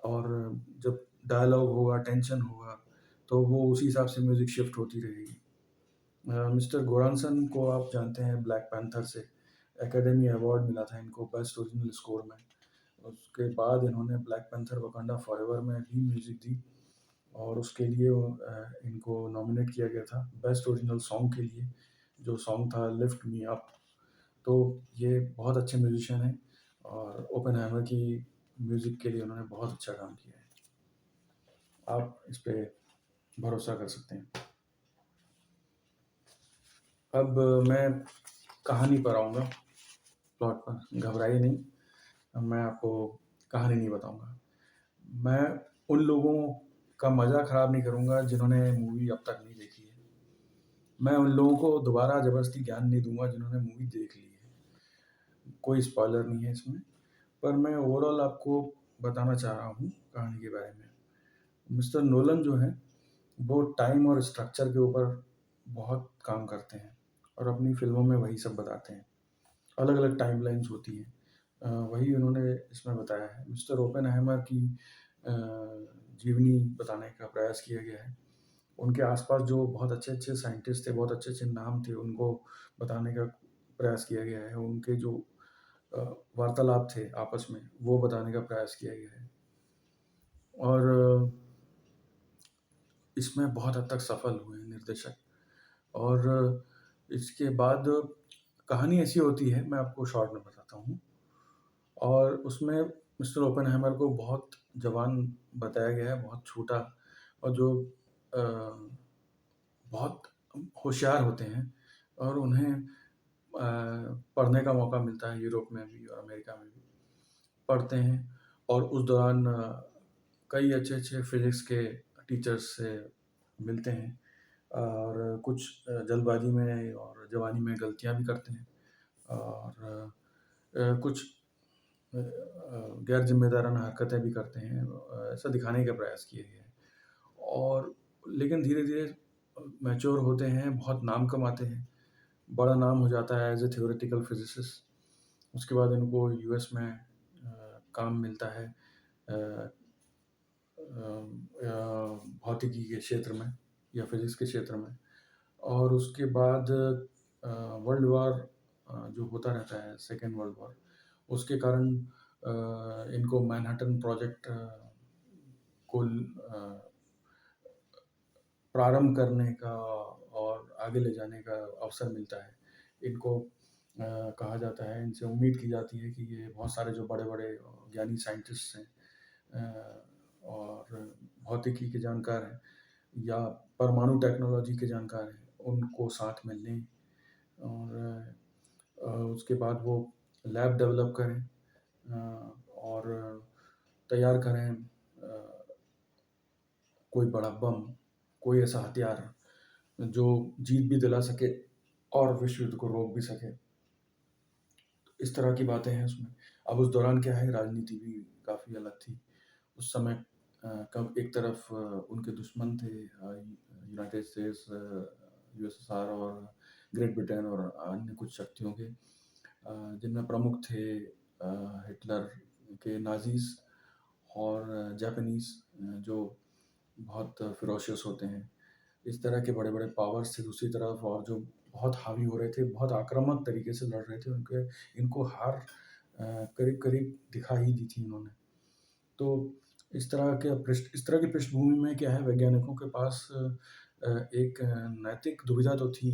और जब डायलॉग होगा, टेंशन होगा, तो वो उसी हिसाब से म्यूज़िक शिफ्ट होती रहेगी। मिस्टर गोरानसन को आप जानते हैं, ब्लैक पैंथर से एकेडमी अवार्ड मिला था इनको बेस्ट ओरिजिनल स्कोर में। उसके बाद इन्होंने ब्लैक पैंथर वकांडा फॉरएवर में भी म्यूज़िक दी और उसके लिए इनको नॉमिनेट किया गया था बेस्ट ओरिजिनल सॉन्ग के लिए, जो सॉन्ग था लिफ्ट मी अप। तो ये बहुत अच्छे म्यूजिशियन हैं और ओपेनहाइमर की म्यूज़िक के लिए उन्होंने बहुत अच्छा काम किया है। आप इस पे भरोसा कर सकते हैं। अब मैं कहानी पर आऊँगा, प्लॉट पर। घबराइए नहीं, अब मैं आपको कहानी नहीं बताऊँगा। मैं उन लोगों का मज़ा ख़राब नहीं करूँगा जिन्होंने मूवी अब तक नहीं देखी है। मैं उन लोगों को दोबारा ज़बरदस्ती ज्ञान नहीं दूँगा जिन्होंने मूवी देख ली है। कोई स्पॉइलर नहीं है इसमें, पर मैं ओवरऑल आपको बताना चाह रहा हूँ कहानी के बारे में। मिस्टर नोलन जो हैं, वो टाइम और स्ट्रक्चर के ऊपर बहुत काम करते हैं और अपनी फ़िल्मों में वही सब बताते हैं। अलग-अलग टाइमलाइन्स होती हैं, वही उन्होंने इसमें बताया है। मिस्टर ओपेनहाइमर की जीवनी बताने का प्रयास किया गया है। उनके आसपास जो बहुत अच्छे-अच्छे साइंटिस्ट थे, बहुत अच्छे-अच्छे नाम थे, उनको बताने का प्रयास किया गया है। उनके जो अ, वार्तालाप थे आपस में, वो बताने का प्रयास किया गया है। और इसमें बहुत हद तक सफल हुए निर्देशक। और इसके बाद कहानी ऐसी होती है, मैं आपको शॉर्ट में बताता हूँ। और उसमें मिस्टर ओपेनहाइमर को बहुत जवान बताया गया है, बहुत छोटा, और जो अ, बहुत होशियार होते हैं, और उन्हें पढ़ने का मौका मिलता है यूरोप में भी और अमेरिका में भी। पढ़ते हैं और उस दौरान कई अच्छे-अच्छे फिज़िक्स के टीचर्स से मिलते हैं, और कुछ जल्दबाज़ी में और जवानी में गलतियाँ भी करते हैं, और कुछ गैर ज़िम्मेदाराना हरकतें भी करते हैं। ऐसा दिखाने का प्रयास किया गया है। और लेकिन धीरे-धीरे मैच्योर होते हैं, बहुत नाम कमाते हैं, बड़ा नाम हो जाता है एज़ अ थ्योरेटिकल फिज़िसिस्ट। उसके बाद इनको यूएस में काम मिलता है भौतिकी के क्षेत्र में या फिज़िक्स के क्षेत्र में। और उसके बाद वर्ल्ड वॉर जो होता रहता है, सेकेंड वर्ल्ड वॉर, उसके कारण इनको मैनहट्टन प्रोजेक्ट को प्रारंभ करने का और आगे ले जाने का अवसर मिलता है। इनको कहा जाता है, इनसे उम्मीद की जाती है कि ये बहुत सारे जो बड़े-बड़े ज्ञानी साइंटिस्ट्स हैं और भौतिकी के जानकार हैं या परमाणु टेक्नोलॉजी के जानकार हैं, उनको साथ में लें, और उसके बाद वो लैब डेवलप करें, और तैयार करें कोई बड़ा बम, कोई ऐसा हथियार जो जीत भी दिला सके और विश्व युद्ध को रोक भी सके। इस तरह की बातें हैं उसमें। अब उस दौरान क्या है, राजनीति भी काफ़ी अलग थी। उस समय कब एक तरफ उनके दुश्मन थे, यूनाइटेड स्टेट्स, यूएसएसआर और ग्रेट ब्रिटेन और अन्य कुछ शक्तियों के, जिनमें प्रमुख थे हिटलर के नाज़ीज़ और जापानीज़, जो बहुत फ़िरोशियस होते हैं। इस तरह के बड़े-बड़े पावर्स थे दूसरी तरफ, और जो बहुत हावी हो रहे थे, बहुत आक्रामक तरीके से लड़ रहे थे। उनके इनको हार करीब-करीब दिखा ही दी थी इन्होंने। तो इस तरह की पृष्ठभूमि में क्या है, वैज्ञानिकों के पास एक नैतिक दुविधा तो थी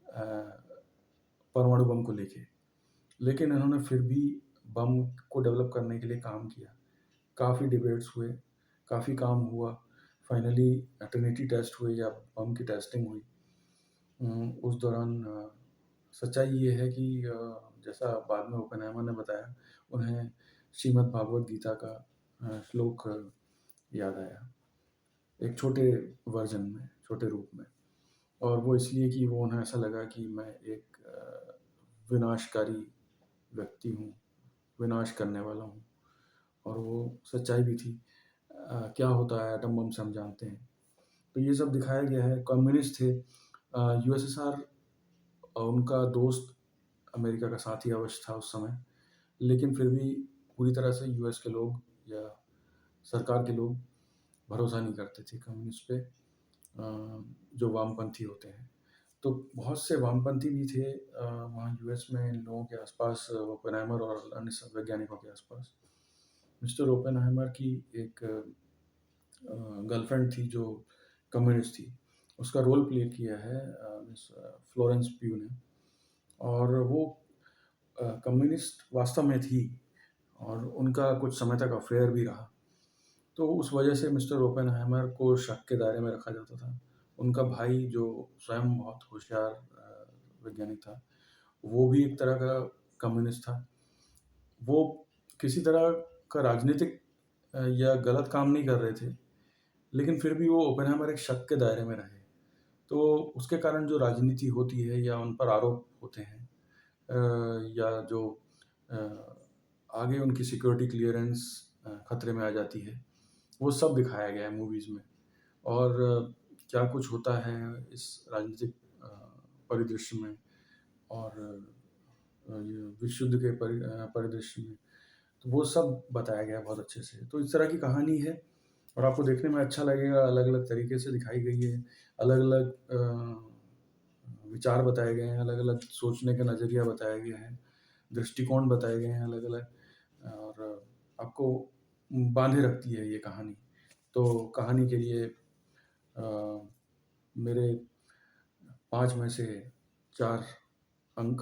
अ, परमाणु बम को लेके। लेकिन इन्होंने फिर भी बम को डेवलप करने के लिए काम किया। काफ़ी डिबेट्स हुए, काफ़ी काम हुआ। फाइनली ट्रिनिटी टेस्ट हुए या बम की टेस्टिंग हुई। उस दौरान सच्चाई ये है कि जैसा बाद में ओपेनहाइमर ने बताया, उन्हें श्रीमद् भागवत गीता का श्लोक याद आया, एक छोटे वर्जन में, छोटे रूप में। और वो इसलिए कि वो उन्हें ऐसा लगा कि मैं एक विनाशकारी व्यक्ति हूँ, विनाश करने वाला हूँ, और वो सच्चाई भी थी। क्या होता है एटम बम से हम जानते हैं। तो ये सब दिखाया गया है। कम्युनिस्ट थे, यूएसएसआर उनका दोस्त, अमेरिका का साथी अवश्य था उस समय, लेकिन फिर भी पूरी तरह से यूएस के लोग या सरकार के लोग भरोसा नहीं करते थे कम्युनिस्ट पे, जो वामपंथी होते हैं। तो बहुत से वामपंथी भी थे वहाँ यूएस में, इन लोगों के आसपास, ओपेनहाइमर और अन्य सब वैज्ञानिकों के आसपास। मिस्टर ओपेनहाइमर की एक गर्लफ्रेंड थी जो कम्युनिस्ट थी। उसका रोल प्ले किया है मिस फ्लोरेंस प्यू ने, और वो कम्युनिस्ट वास्तव में थी, और उनका कुछ समय तक अफेयर भी रहा। तो उस वजह से मिस्टर ओपेनहाइमर को शक के दायरे में रखा जाता था। उनका भाई जो स्वयं बहुत होशियार वैज्ञानिक था, वो भी एक तरह का कम्युनिस्ट था। वो किसी तरह का राजनीतिक या गलत काम नहीं कर रहे थे, लेकिन फिर भी वो ओपेनहाइमर एक शक के दायरे में रहे। तो उसके कारण जो राजनीति होती है या उन पर आरोप होते हैं, या जो अ, आगे उनकी सिक्योरिटी क्लियरेंस खतरे में आ जाती है, वो सब दिखाया गया है मूवीज़ में। और क्या कुछ होता है इस राजनीतिक परिदृश्य में, और विश्व युद्ध के परिदृश्य में, तो वो सब बताया गया है बहुत अच्छे से। तो इस तरह की कहानी है और आपको देखने में अच्छा लगेगा, अलग-अलग तरीके से दिखाई गई है, अलग-अलग विचार बताए गए हैं, अलग-अलग सोचने का नज़रिया बताया गया है, दृष्टिकोण बताए गए हैं अलग-अलग, और आपको बाँधे रखती है ये कहानी। तो कहानी के लिए मेरे 5 में से 4 अंक,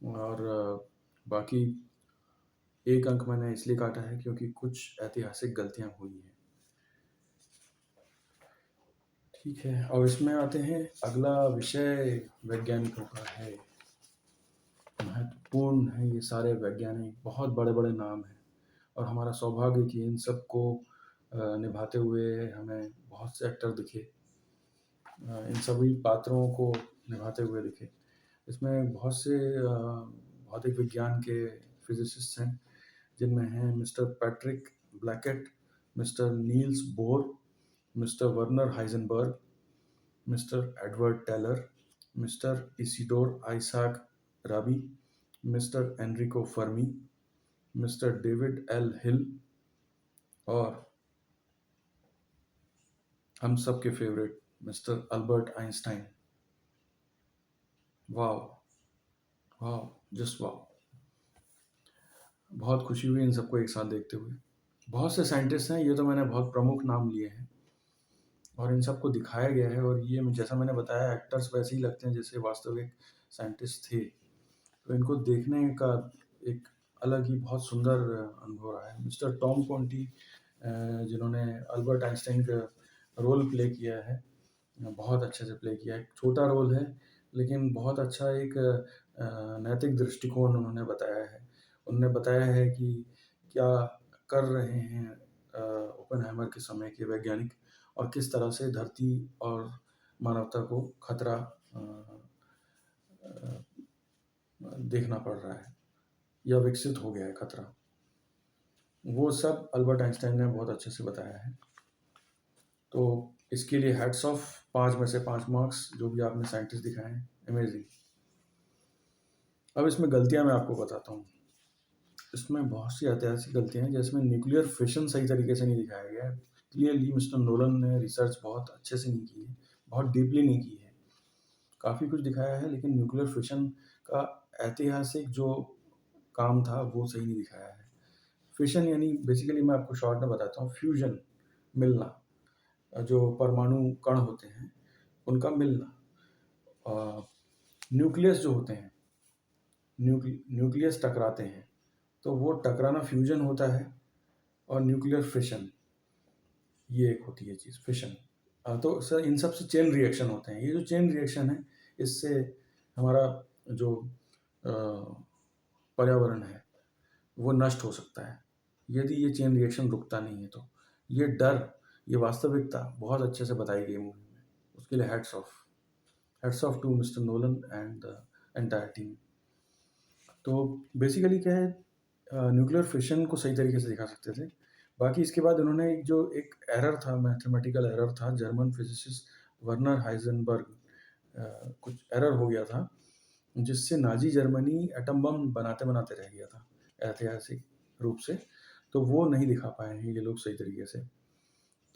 और बाकी 1 अंक मैंने इसलिए काटा है क्योंकि कुछ ऐतिहासिक गलतियाँ हुई हैं। ठीक है, अब इसमें आते हैं, अगला विषय वैज्ञानिकों का है। महत्वपूर्ण है ये सारे वैज्ञानिक, बहुत बड़े-बड़े नाम हैं और हमारा सौभाग्य कि इन सबको निभाते हुए हमें बहुत से एक्टर दिखे, इन सभी पात्रों को निभाते हुए दिखे। इसमें बहुत से भौतिक विज्ञान के फिज़िसिस्ट हैं, जिनमें हैं mister Patrick Blackett, mister Niels Bohr, mister Werner Heisenberg, mister Edward Teller, mister Isidor Isaac Rabi, mister Enrico Fermi, mister David L Hill, और हम सब के favourite mister Albert Einstein. Wow, wow, just wow! बहुत खुशी हुई इन सबको एक साथ देखते हुए। बहुत से साइंटिस्ट हैं, ये तो मैंने बहुत प्रमुख नाम लिए हैं और इन सबको दिखाया गया है, और ये जैसा मैंने बताया, एक्टर्स वैसे ही लगते हैं जैसे वास्तविक साइंटिस्ट थे। तो इनको देखने का एक अलग ही बहुत सुंदर अनुभव रहा है। मिस्टर टॉम कॉन्टी, जिन्होंने अल्बर्ट आइंस्टाइन का रोल प्ले किया है, बहुत अच्छे से प्ले किया है। एक छोटा रोल है, लेकिन बहुत अच्छा एक नैतिक दृष्टिकोण उन्होंने बताया है। उन्होंने बताया है कि क्या कर रहे हैं ओपेनहाइमर के समय के वैज्ञानिक, और किस तरह से धरती और मानवता को खतरा देखना पड़ रहा है या विकसित हो गया है खतरा। वो सब अल्बर्ट आइंस्टाइन ने बहुत अच्छे से बताया है। तो इसके लिए हैट्स ऑफ, 5 में से 5 मार्क्स, जो भी आपने साइंटिस्ट दिखाए हैं, अमेजिंग। अब इसमें गलतियां मैं आपको बताता हूँ। इसमें बहुत सी ऐतिहासिक गलतियां हैं, जिसमें न्यूक्लियर फिशन सही तरीके से नहीं दिखाया गया है। क्लियरली मिस्टर नोलन ने रिसर्च बहुत अच्छे से नहीं की है, बहुत डीपली नहीं की है। काफ़ी कुछ दिखाया है, लेकिन न्यूक्लियर फिशन का ऐतिहासिक जो काम था वो सही नहीं दिखाया है। फिशन यानी बेसिकली, मैं आपको शॉर्ट में बताता हूँ, फ्यूजन, मिलना, जो परमाणु कण होते हैं उनका मिलना। न्यूक्लियस जो होते हैं, न्यूक्लियस टकराते हैं, तो वो टकराना फ्यूजन होता है, और न्यूक्लियर फिशन, ये एक होती है चीज़, फिशन। तो सर, इन सब से चेन रिएक्शन होते हैं। ये जो चेन रिएक्शन है, इससे हमारा जो पर्यावरण है वो नष्ट हो सकता है, यदि ये चेन रिएक्शन रुकता नहीं है। तो ये डर, ये वास्तविकता बहुत अच्छे से बताई गई मूवी में। उसके लिए hats off to mister Nolan and the entire team. तो बेसिकली क्या है, न्यूक्लियर फिशन को सही तरीके से दिखा सकते थे। बाकी इसके बाद उन्होंने एक एरर था, मैथमेटिकल एरर था, जर्मन फिजिसिस्ट वर्नर हाइजेनबर्ग, कुछ एरर हो गया था, जिससे नाजी जर्मनी एटम बम बनाते बनाते रह गया था ऐतिहासिक रूप से। तो वो नहीं दिखा पाए हैं ये लोग सही तरीके से,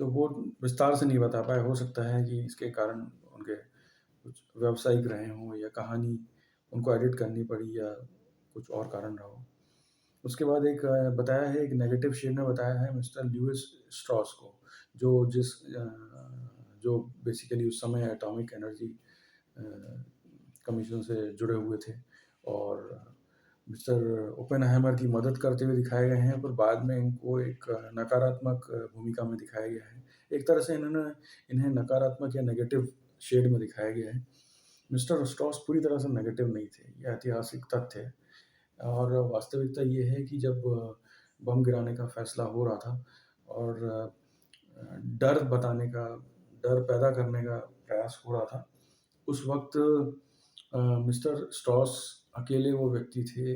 तो वो विस्तार से नहीं बता पाए। हो सकता है कि इसके कारण उनके कुछ व्यावसायिक रहे हों, या कहानी उनको एडिट करनी पड़ी, या कुछ और कारण रहा हो। उसके बाद एक बताया है, एक नेगेटिव शेड में बताया है मिस्टर ल्यूइस स्ट्रॉस को, जो बेसिकली उस समय एटॉमिक एनर्जी कमीशन से जुड़े हुए थे, और मिस्टर ओपेनहाइमर की मदद करते हुए दिखाए गए हैं, पर बाद में इनको एक नकारात्मक भूमिका में दिखाया गया है। एक तरह से इन्हें नकारात्मक या नेगेटिव शेड में दिखाया गया है। मिस्टर स्ट्रॉस पूरी तरह से नेगेटिव नहीं थे, ये ऐतिहासिक तथ्य है। और वास्तविकता ये है कि जब बम गिराने का फैसला हो रहा था, और डर बताने का, डर पैदा करने का प्रयास हो रहा था, उस वक्त मिस्टर स्ट्रॉस अकेले वो व्यक्ति थे,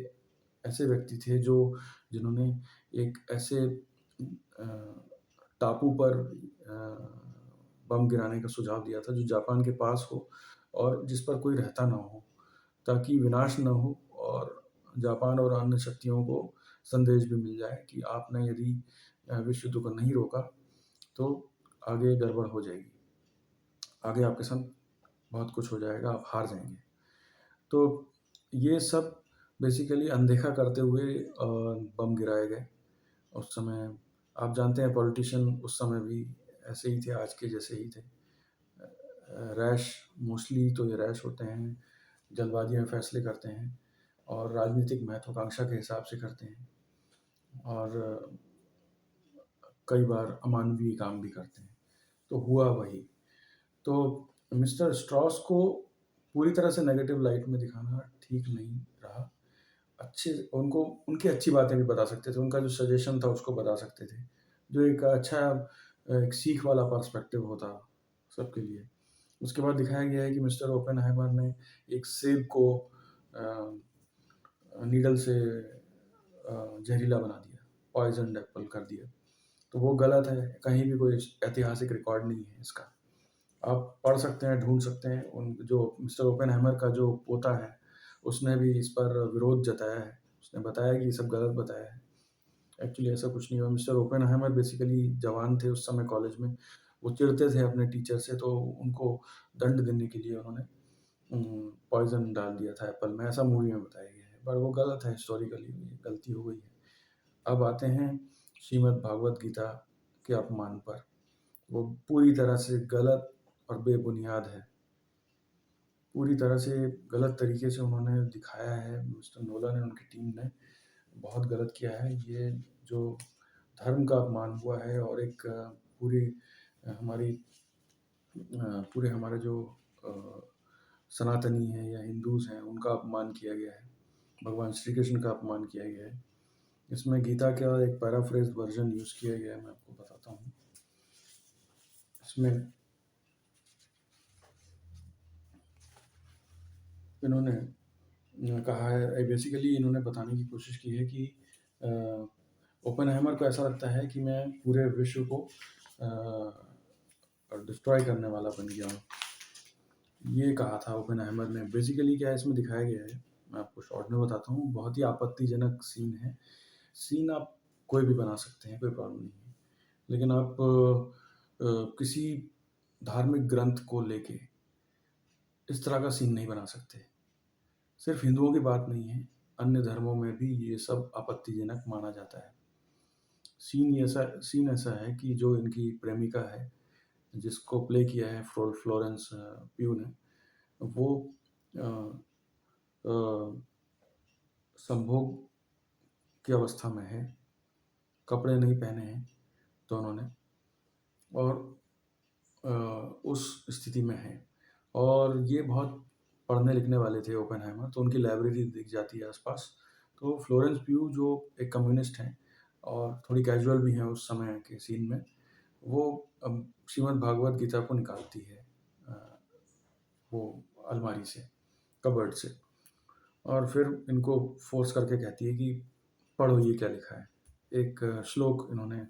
ऐसे व्यक्ति थे जिन्होंने एक ऐसे टापू पर बम गिराने का सुझाव दिया था जो जापान के पास हो, और जिस पर कोई रहता ना हो, ताकि विनाश ना हो और जापान और अन्य शक्तियों को संदेश भी मिल जाए कि आपने यदि विश्व युद्ध को नहीं रोका तो आगे गड़बड़ हो जाएगी, आगे आपके साथ बहुत कुछ हो जाएगा, आप हार जाएंगे। तो ये सब बेसिकली अनदेखा करते हुए बम गिराए गए उस समय। आप जानते हैं पॉलिटिशियन उस समय भी ऐसे ही थे, आज के जैसे ही थे। रैश, मोस्टली तो ये रैश होते हैं, जल्दबाजी में फैसले करते हैं और राजनीतिक महत्वाकांक्षा के हिसाब से करते हैं, और कई बार अमानवीय काम भी करते हैं। तो हुआ वही। तो मिस्टर स्ट्रॉस को पूरी तरह से नेगेटिव लाइट में दिखाना ठीक नहीं रहा। अच्छे उनको उनकी अच्छी बातें भी बता सकते थे, उनका जो सजेशन था उसको बता सकते थे, जो एक अच्छा एक सीख वाला पर्सपेक्टिव होता सबके लिए। उसके बाद दिखाया गया है कि मिस्टर ओपेनहाइमर ने एक सेब को नीडल से जहरीला बना दिया, पॉइजन एप्पल कर दिया। तो वो गलत है, कहीं भी कोई ऐतिहासिक रिकॉर्ड नहीं है इसका। आप पढ़ सकते हैं, ढूंढ सकते हैं। उन जो मिस्टर ओपेनहाइमर का जो पोता है उसने भी इस पर विरोध जताया है, उसने बताया कि ये सब गलत बताया है। एक्चुअली ऐसा कुछ नहीं हुआ। मिस्टर ओपेनहाइमर बेसिकली जवान थे उस समय कॉलेज में, वो चिढ़ते थे अपने टीचर से, तो उनको दंड देने के लिए उन्होंने पॉइजन डाल दिया था एप्पल में, ऐसा मूवी में बताया गया है। पर वो गलत है, हिस्टोरिकली गलती हो गई है। अब आते हैं श्रीमद् भागवत गीता के अपमान पर। वो पूरी तरह से गलत और बेबुनियाद है, पूरी तरह से गलत तरीके से उन्होंने दिखाया है। मिस्टर नोलन और उनकी टीम ने बहुत गलत किया है। ये जो धर्म का अपमान हुआ है और एक पूरी हमारी पूरे हमारे जो सनातनी हैं या हिंदूज हैं उनका अपमान किया गया है, भगवान श्री कृष्ण का अपमान किया गया है। इसमें गीता का एक पैराफ्रेज वर्जन यूज़ किया गया है, मैं आपको बताता हूँ। इसमें इन्होंने कहा है, बेसिकली इन्होंने बताने की कोशिश की है कि ओपेनहाइमर को ऐसा लगता है कि मैं पूरे विश्व को डिस्ट्रॉय करने वाला बन गया हूँ, ये कहा था ओपेनहाइमर ने। बेसिकली क्या इसमें दिखाया गया है, मैं आपको शॉर्ट में बताता हूँ। बहुत ही आपत्तिजनक सीन है। सीन आप कोई भी बना सकते हैं, कोई प्रॉब्लम नहीं है, लेकिन आप किसी धार्मिक ग्रंथ को लेके इस तरह का सीन नहीं बना सकते। सिर्फ हिंदुओं की बात नहीं है, अन्य धर्मों में भी ये सब आपत्तिजनक माना जाता है। सीन ऐसा है कि जो इनकी प्रेमिका है, जिसको प्ले किया है फ्लोरेंस प्यू ने, वो संभोग की अवस्था में है, कपड़े नहीं पहने हैं दोनों ने, और उस स्थिति में है। और ये बहुत पढ़ने लिखने वाले थे ओपेनहाइमर, तो उनकी लाइब्रेरी दिख जाती है आसपास। तो फ्लोरेंस प्यू जो एक कम्युनिस्ट हैं और थोड़ी कैजुअल भी हैं उस समय के सीन में, वो श्रीमद् भागवत गीता को निकालती है वो अलमारी से, कबर्ड से, और फिर इनको फोर्स करके कहती है कि पढ़ो ये क्या लिखा है। एक श्लोक इन्होंने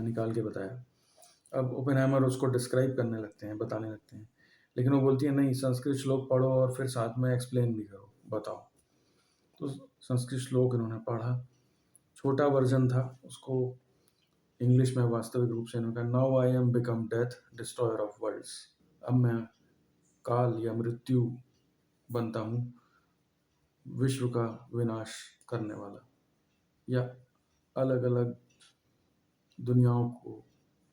निकाल के बताया। अब ओपेनहाइमर उसको डिस्क्राइब करने लगते हैं, बताने लगते हैं, लेकिन वो बोलती है नहीं, संस्कृत श्लोक पढ़ो और फिर साथ में एक्सप्लेन भी करो, बताओ। तो संस्कृत श्लोक इन्होंने पढ़ा, छोटा वर्जन था, उसको इंग्लिश में वास्तविक रूप से इन्होंने कहा, now I am become death destroyer of worlds. अब मैं काल या मृत्यु बनता हूँ, विश्व का विनाश करने वाला, या अलग अलग दुनियाओं को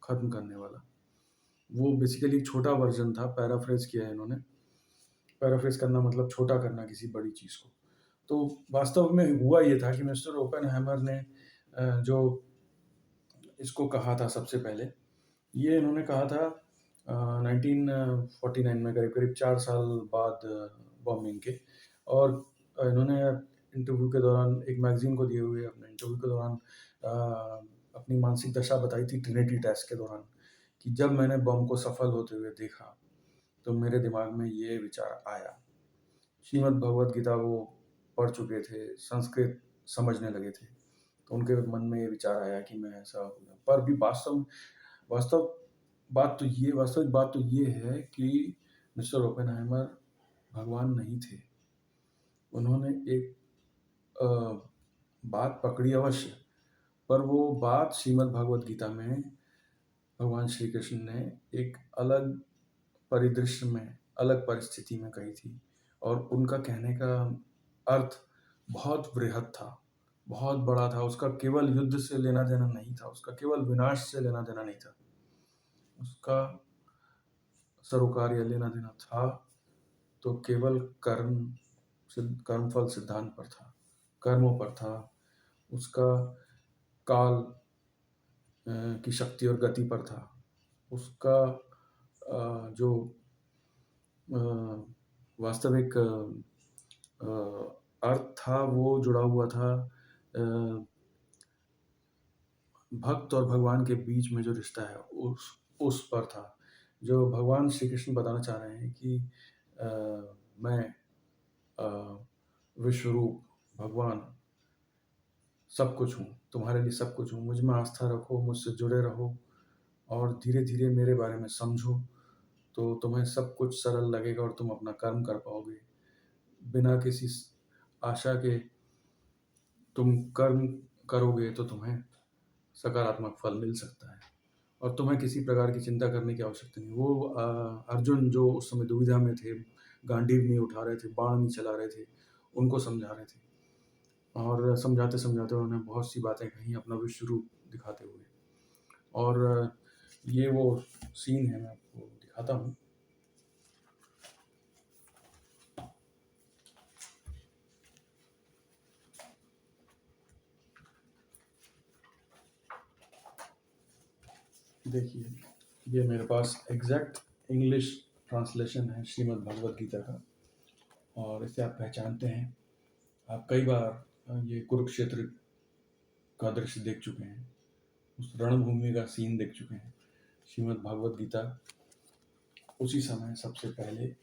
ख़त्म करने वाला। वो बेसिकली छोटा वर्जन था, पैराफ्रेज किया है इन्होंने। पैराफ्रेज करना मतलब छोटा करना किसी बड़ी चीज़ को। तो वास्तव में हुआ ये था कि मिस्टर ओपेनहाइमर ने जो इसको कहा था सबसे पहले, ये इन्होंने कहा था 1949 में, करीब करीब 4 साल बाद बॉम्बिंग के। और इन्होंने इंटरव्यू के दौरान, एक मैगजीन को दिए हुए अपने इंटरव्यू के दौरान अपनी मानसिक दशा बताई थी ट्रिनिटी टेस्ट के दौरान, कि जब मैंने बम को सफल होते हुए देखा तो मेरे दिमाग में ये विचार आया। श्रीमद् भगवत गीता वो पढ़ चुके थे, संस्कृत समझने लगे थे, तो उनके मन में ये विचार आया कि मैं ऐसा होगा। पर भी वास्तविक बात तो ये है कि मिस्टर ओपेनहाइमर भगवान नहीं थे। उन्होंने एक बात पकड़ी अवश्य, पर वो बात श्रीमद् भागवत गीता में भगवान श्री कृष्ण ने एक अलग परिदृश्य में, अलग परिस्थिति में कही थी, और उनका कहने का अर्थ बहुत बृहद था, बहुत बड़ा था। उसका केवल युद्ध से लेना देना नहीं था, उसका केवल विनाश से लेना देना नहीं था, उसका सरोकार या लेना देना था तो केवल कर्मफल सिद्धांत पर था, कर्मों पर था, उसका काल की शक्ति और गति पर था, उसका जो वास्तविक अर्थ था वो जुड़ा हुआ था भक्त और भगवान के बीच में जो रिश्ता है उस पर था। जो भगवान श्री कृष्ण बताना चाह रहे हैं कि मैं विश्वरूप भगवान सब कुछ हूँ, तुम्हारे लिए सब कुछ हूँ, मुझ में आस्था रखो, मुझसे जुड़े रहो और धीरे धीरे मेरे बारे में समझो, तो तुम्हें सब कुछ सरल लगेगा और तुम अपना कर्म कर पाओगे। बिना किसी आशा के तुम कर्म करोगे तो तुम्हें सकारात्मक फल मिल सकता है और तुम्हें किसी प्रकार की चिंता करने की आवश्यकता नहीं। वो अर्जुन जो उस समय दुविधा में थे, गांडीव नहीं उठा रहे थे, बाण नहीं चला रहे थे, उनको समझा रहे थे और समझाते समझाते उन्होंने बहुत सी बातें कही अपना विश्व रूप दिखाते हुए। और ये वो सीन है, मैं आपको दिखाता हूँ। देखिए, ये मेरे पास एग्जैक्ट इंग्लिश ट्रांसलेशन है श्रीमद् भगवद गीता का, और इसे आप पहचानते हैं। आप कई बार ये कुरुक्षेत्र का दृश्य देख चुके हैं, उस रणभूमि का सीन देख चुके हैं। श्रीमद् भागवत गीता उसी समय सबसे पहले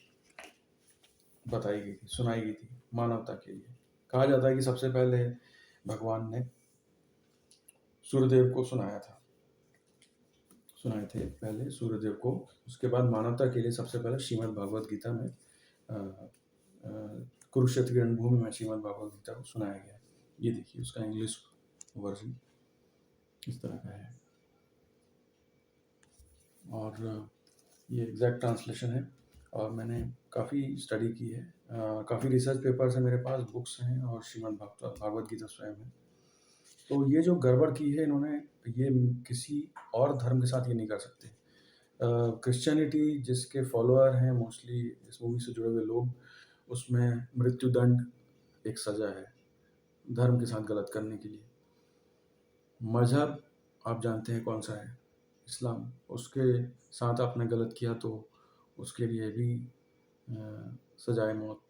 बताई गई थी, सुनाई गई थी मानवता के लिए। कहा जाता है कि सबसे पहले भगवान ने सूर्यदेव को सुनाए थे पहले सूर्यदेव को, उसके बाद मानवता के लिए सबसे पहले श्रीमद् भागवत गीता में कुरुक्षेत्र की रणभूमि में श्रीमद् भागवत गीता को सुनाया गया। ये देखिए उसका इंग्लिश वर्जन इस तरह का है, और ये एग्जैक्ट ट्रांसलेशन है। और मैंने काफ़ी स्टडी की है, काफ़ी रिसर्च पेपर्स हैं मेरे पास, बुक्स हैं, और श्रीमद् भागवत गीता स्वयं है। तो ये जो गड़बड़ की है इन्होंने, ये किसी और धर्म के साथ ये नहीं कर सकते। क्रिश्चियनिटी जिसके फॉलोअर हैं मोस्टली इस मूवी से जुड़े हुए लोग, उसमें मृत्युदंड एक सज़ा है धर्म के साथ गलत करने के लिए। मज़हब आप जानते हैं कौन सा है, इस्लाम, उसके साथ आपने गलत किया तो उसके लिए भी सजाए मौत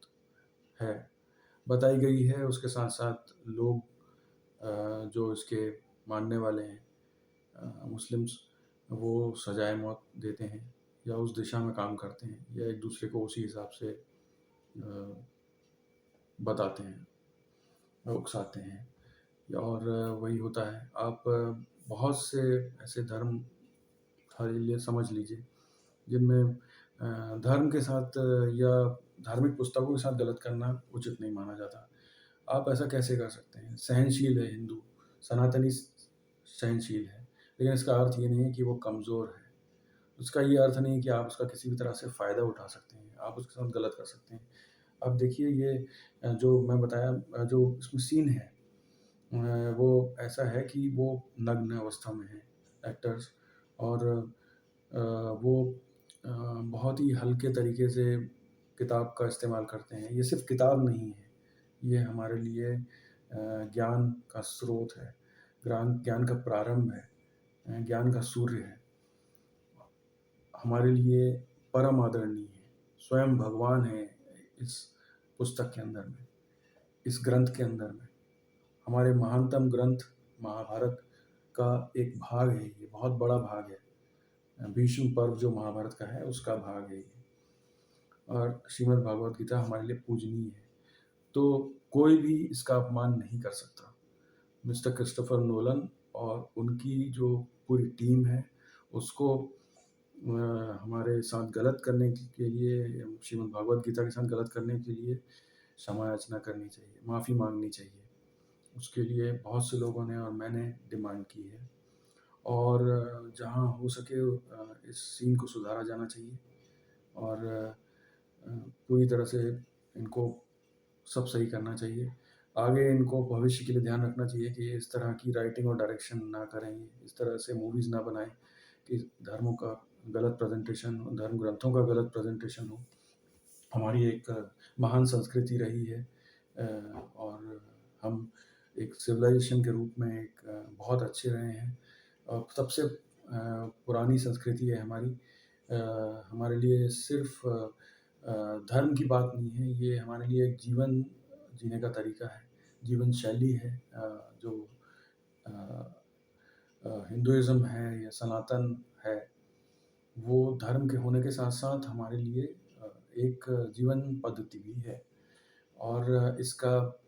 है बताई गई है। उसके साथ साथ लोग जो इसके मानने वाले हैं मुस्लिम्स, वो सजाए मौत देते हैं या उस दिशा में काम करते हैं या एक दूसरे को उसी हिसाब से बताते हैं, उकसाते हैं, और वही होता है। आप बहुत से ऐसे धर्म लिए समझ लीजिए जिनमें धर्म के साथ या धार्मिक पुस्तकों के साथ गलत करना उचित नहीं माना जाता। आप ऐसा कैसे कर सकते हैं? सहनशील है हिंदू, सनातनी सहनशील है, लेकिन इसका अर्थ ये नहीं है कि वो कमज़ोर है। उसका ये अर्थ नहीं है कि आप उसका किसी भी तरह से फ़ायदा उठा सकते हैं, आप उसके साथ गलत कर सकते हैं। अब देखिए ये जो मैं बताया जो इसमें सीन है वो ऐसा है कि वो नग्न अवस्था में है एक्टर्स, और वो बहुत ही हल्के तरीके से किताब का इस्तेमाल करते हैं। ये सिर्फ़ किताब नहीं है, ये हमारे लिए ज्ञान का स्रोत है, ज्ञान का प्रारंभ है, ज्ञान का सूर्य है। हमारे लिए परम आदरणीय है, स्वयं भगवान है इस पुस्तक के अंदर में, इस ग्रंथ के अंदर में। हमारे महानतम ग्रंथ महाभारत का एक भाग है, ये बहुत बड़ा भाग है। भीष्म पर्व जो महाभारत का है उसका भाग है ये, और श्रीमद् भागवत गीता हमारे लिए पूजनीय है, तो कोई भी इसका अपमान नहीं कर सकता। मिस्टर क्रिस्टोफर नोलन और उनकी जो पूरी टीम है उसको हमारे साथ गलत करने के लिए, श्रीमद् भागवत गीता के साथ गलत करने के लिए क्षमा याचना करनी चाहिए, माफ़ी मांगनी चाहिए। उसके लिए बहुत से लोगों ने और मैंने डिमांड की है। और जहाँ हो सके इस सीन को सुधारा जाना चाहिए और पूरी तरह से इनको सब सही करना चाहिए। आगे इनको भविष्य के लिए ध्यान रखना चाहिए कि इस तरह की राइटिंग और डायरेक्शन ना करें, इस तरह से मूवीज़ ना बनाएं कि धर्मों का गलत प्रेजेंटेशन, धर्म ग्रंथों का गलत प्रेजेंटेशन हो। हमारी एक महान संस्कृति रही है और हम एक सिविलाइजेशन के रूप में एक बहुत अच्छे रहे हैं और सबसे पुरानी संस्कृति है हमारी। हमारे लिए सिर्फ धर्म की बात नहीं है, ये हमारे लिए एक जीवन जीने का तरीका है, जीवन शैली है। जो हिंदुइज़्म है या सनातन है, वो धर्म के होने के साथ-साथ हमारे लिए एक जीवन पद्धति भी है और इसका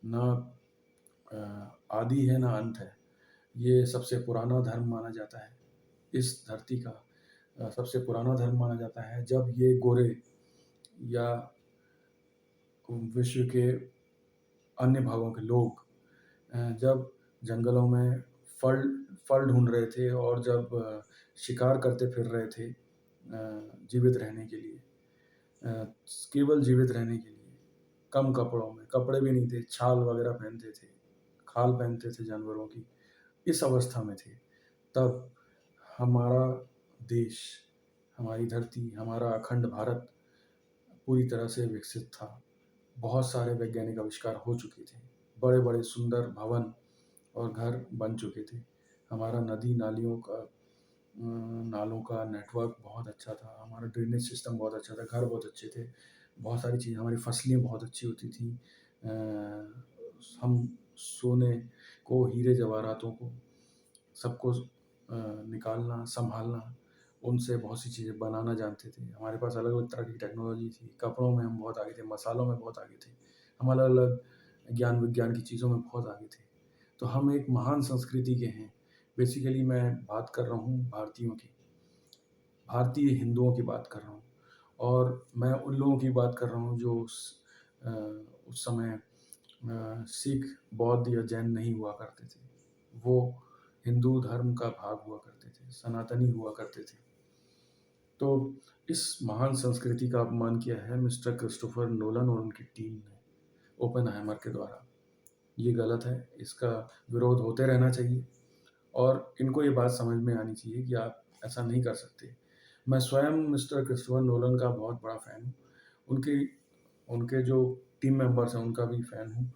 ना आदि है ना अंत है। ये सबसे पुराना धर्म माना जाता है। इस धरती का सबसे पुराना धर्म माना जाता है। जब ये गोरे या विश्व के अन्य भागों के लोग जब जंगलों में फल फल ढूंढ रहे थे और जब शिकार करते फिर रहे थे जीवित रहने के लिए, केवल जीवित रहने के लिए, कम कपड़ों में, कपड़े भी नहीं थे, छाल वगैरह पहनते थे, खाल पहनते थे जानवरों की, इस अवस्था में थे, तब हमारा देश, हमारी धरती, हमारा अखंड भारत पूरी तरह से विकसित था। बहुत सारे वैज्ञानिक आविष्कार हो चुके थे, बड़े बड़े सुंदर भवन और घर बन चुके थे। हमारा नदी नालों का नेटवर्क बहुत अच्छा था, हमारा ड्रेनेज सिस्टम बहुत अच्छा था, घर बहुत अच्छे थे, बहुत सारी चीज़ें, हमारी फसलें बहुत अच्छी होती थी। हम सोने को, हीरे जवाहरातों को, सबको निकालना, संभालना, उनसे बहुत सी चीज़ें बनाना जानते थे। हमारे पास अलग अलग तरह की टेक्नोलॉजी थी, कपड़ों में हम बहुत आगे थे, मसालों में बहुत आगे थे, हम अलग अलग ज्ञान विज्ञान की चीज़ों में बहुत आगे थे। तो हम एक महान संस्कृति के हैं। बेसिकली मैं बात कर रहा हूँ भारतीयों की, भारतीय हिंदुओं की बात कर रहा हूँ और मैं उन लोगों की बात कर रहा हूँ जो उस समय सिख, बौद्ध या जैन नहीं हुआ करते थे। वो हिंदू धर्म का भाग हुआ करते थे, सनातनी हुआ करते थे। तो इस महान संस्कृति का अपमान किया है मिस्टर क्रिस्टोफर नोलन और उनकी टीम ने ओपेनहाइमर के द्वारा। ये गलत है, इसका विरोध होते रहना चाहिए और इनको ये बात समझ में आनी चाहिए कि आप ऐसा नहीं कर सकते। मैं स्वयं मिस्टर क्रिस्टोफर नोलन का बहुत बड़ा फ़ैन हूँ। उनके उनके जो टीम मेंबर्स हैं उनका भी फ़ैन हूँ।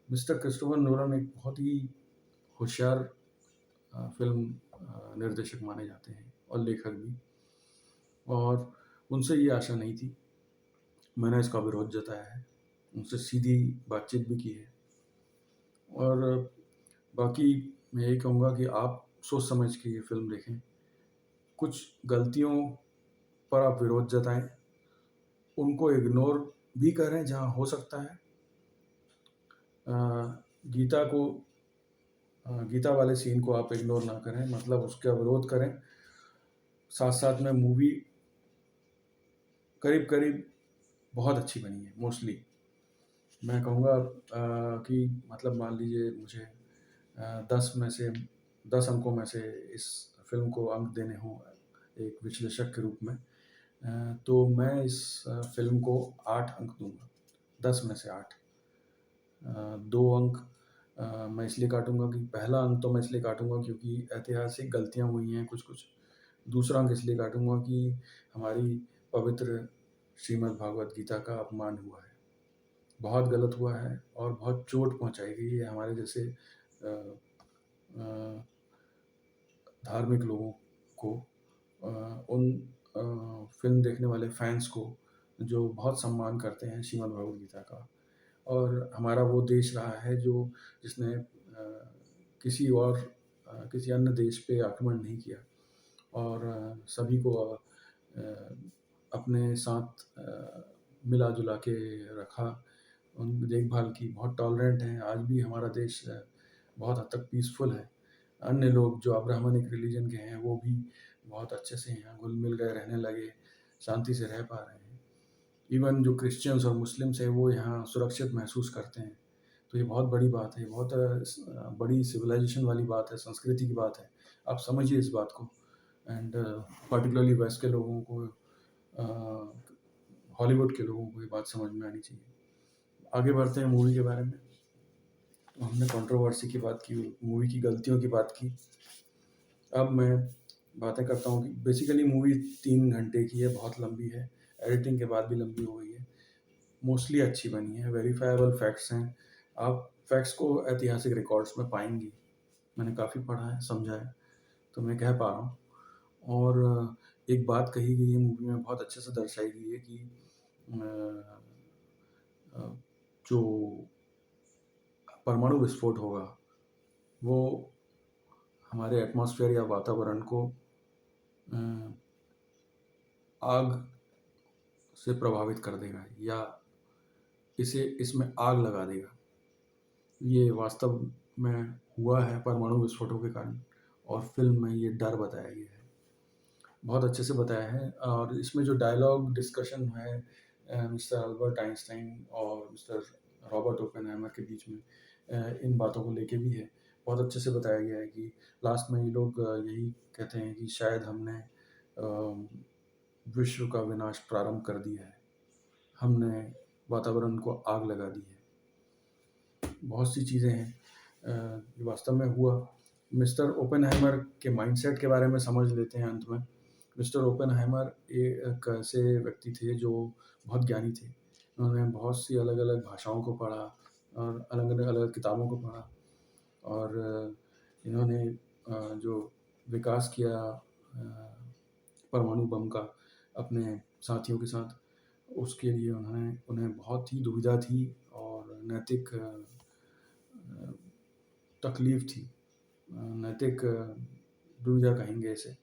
मिस्टर क्रिस्टोफर नोलन एक बहुत ही होशियार फ़िल्म निर्देशक माने जाते हैं और लेखक भी, और उनसे ये आशा नहीं थी। मैंने इसका विरोध जताया है, उनसे सीधी बातचीत भी की है और बाकी मैं यही कहूँगा कि आप सोच समझ के ये फ़िल्म देखें। कुछ गलतियों पर आप विरोध जताएँ, उनको इग्नोर भी करें जहाँ हो सकता है। गीता को गीता वाले सीन को आप इग्नोर ना करें, मतलब उसका विरोध करें। साथ-साथ में मूवी करीब-करीब बहुत अच्छी बनी है मोस्टली। मैं कहूँगा कि मतलब मान लीजिए मुझे 10 में से 10 अंकों में से इस फ़िल्म को अंक देने हों एक विश्लेषक के रूप में, तो मैं इस फ़िल्म को 8 अंक दूँगा, 10 में से 8। 2 अंक मैं इसलिए काटूँगा कि पहला अंक तो मैं इसलिए काटूँगा क्योंकि ऐतिहासिक गलतियाँ हुई हैं कुछ-कुछ। दूसरा अंक इसलिए काटूँगा कि हमारी पवित्र श्रीमद् भागवत गीता का अपमान हुआ है। बहुत गलत हुआ है और बहुत चोट पहुँचाई गई है हमारे जैसे अ, धार्मिक लोगों को, उन फ़िल्म देखने वाले फैन्स को जो बहुत सम्मान करते हैं श्रीमद् भगवद गीता का। और हमारा वो देश रहा है जो जिसने किसी अन्य देश पे आक्रमण नहीं किया और सभी को अपने साथ मिला-जुला के रखा, उनकी देखभाल की, बहुत टॉलरेंट हैं। आज भी हमारा देश बहुत हद तक पीसफुल है। अन्य लोग जो अब्राह्मणिक रिलीजन के हैं वो भी बहुत अच्छे से यहाँ घुल-मिल गए, रहने लगे, शांति से रह पा रहे हैं। इवन जो क्रिश्चियंस और मुस्लिम्स हैं वो यहाँ सुरक्षित महसूस करते हैं। तो ये बहुत बड़ी बात है, ये बहुत बड़ी सिविलाइजेशन वाली बात है, संस्कृति की बात है। आप समझिए इस बात को। एंड पर्टिकुलरली वेस्ट के लोगों को, हॉलीवुड के लोगों को ये बात समझ में आनी चाहिए। आगे बढ़ते हैं मूवी के बारे में। तो हमने कंट्रोवर्सी की बात की, मूवी की गलतियों की बात की। अब मैं बातें करता हूँ कि बेसिकली मूवी 3 घंटे की है, बहुत लंबी है, एडिटिंग के बाद भी लंबी हो गई है। मोस्टली अच्छी बनी है, वेरीफाइबल फैक्ट्स हैं। आप फैक्ट्स को ऐतिहासिक रिकॉर्ड्स में पाएंगी। मैंने काफ़ी पढ़ा है, समझा है, तो मैं कह पा रहा हूँ। और एक बात कही गई है मूवी में, बहुत अच्छे से दर्शाई गई है कि अ, जो परमाणु विस्फोट होगा वो हमारे एटमॉस्फेयर या वातावरण को अ, आग से प्रभावित कर देगा या इसमें आग लगा देगा। ये वास्तव में हुआ है परमाणु विस्फोटों के कारण, और फिल्म में ये डर बताया गया है, बहुत अच्छे से बताया है। और इसमें जो डायलॉग डिस्कशन है मिस्टर अल्बर्ट आइंस्टाइन और मिस्टर रॉबर्ट ओपेनहाइमर के बीच में, इन बातों को लेके भी है, बहुत अच्छे से बताया गया है कि लास्ट में ये लोग यही कहते हैं कि शायद हमने विश्व का विनाश प्रारंभ कर दिया है, हमने वातावरण को आग लगा दी है। बहुत सी चीज़ें हैं जो वास्तव में हुआ। मिस्टर ओपेनहाइमर के माइंडसेट के बारे में समझ लेते हैं अंत में। मिस्टर ओपेनहाइमर एक ऐसे व्यक्ति थे जो बहुत ज्ञानी थे। उन्होंने बहुत सी अलग अलग भाषाओं को पढ़ा और अलग अलग अलग किताबों को पढ़ा, और इन्होंने जो विकास किया परमाणु बम का अपने साथियों के साथ, उसके लिए उन्हें बहुत ही दुविधा थी और नैतिक तकलीफ थी, नैतिक दुविधा कहेंगे इसे।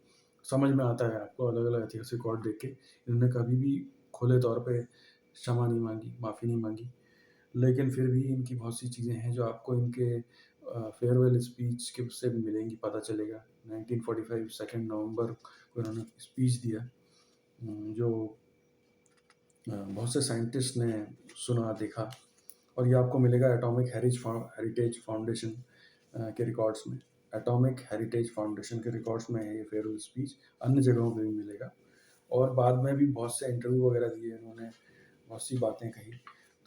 समझ में आता है आपको अलग अलग ऐतिहासिक रिकॉर्ड देख के। इन्होंने कभी भी खुले तौर पे क्षमा नहीं मांगी, माफ़ी नहीं मांगी, लेकिन फिर भी इनकी बहुत सी चीज़ें हैं जो आपको इनके फेयरवेल स्पीच के से भी मिलेंगी, पता चलेगा। 1945 2 नवंबर को इन्होंने स्पीच दिया, जो बहुत से साइंटिस्ट ने सुना, देखा, और ये आपको मिलेगा एटॉमिक हेरिटेज फाउंडेशन के रिकॉर्ड्स में। एटॉमिक हेरिटेज फाउंडेशन के रिकॉर्ड्स में है ये फेयरवेल स्पीच, अन्य जगहों पे भी मिलेगा। और बाद में भी बहुत से इंटरव्यू वगैरह दिए इन्होंने, बहुत सी बातें कही,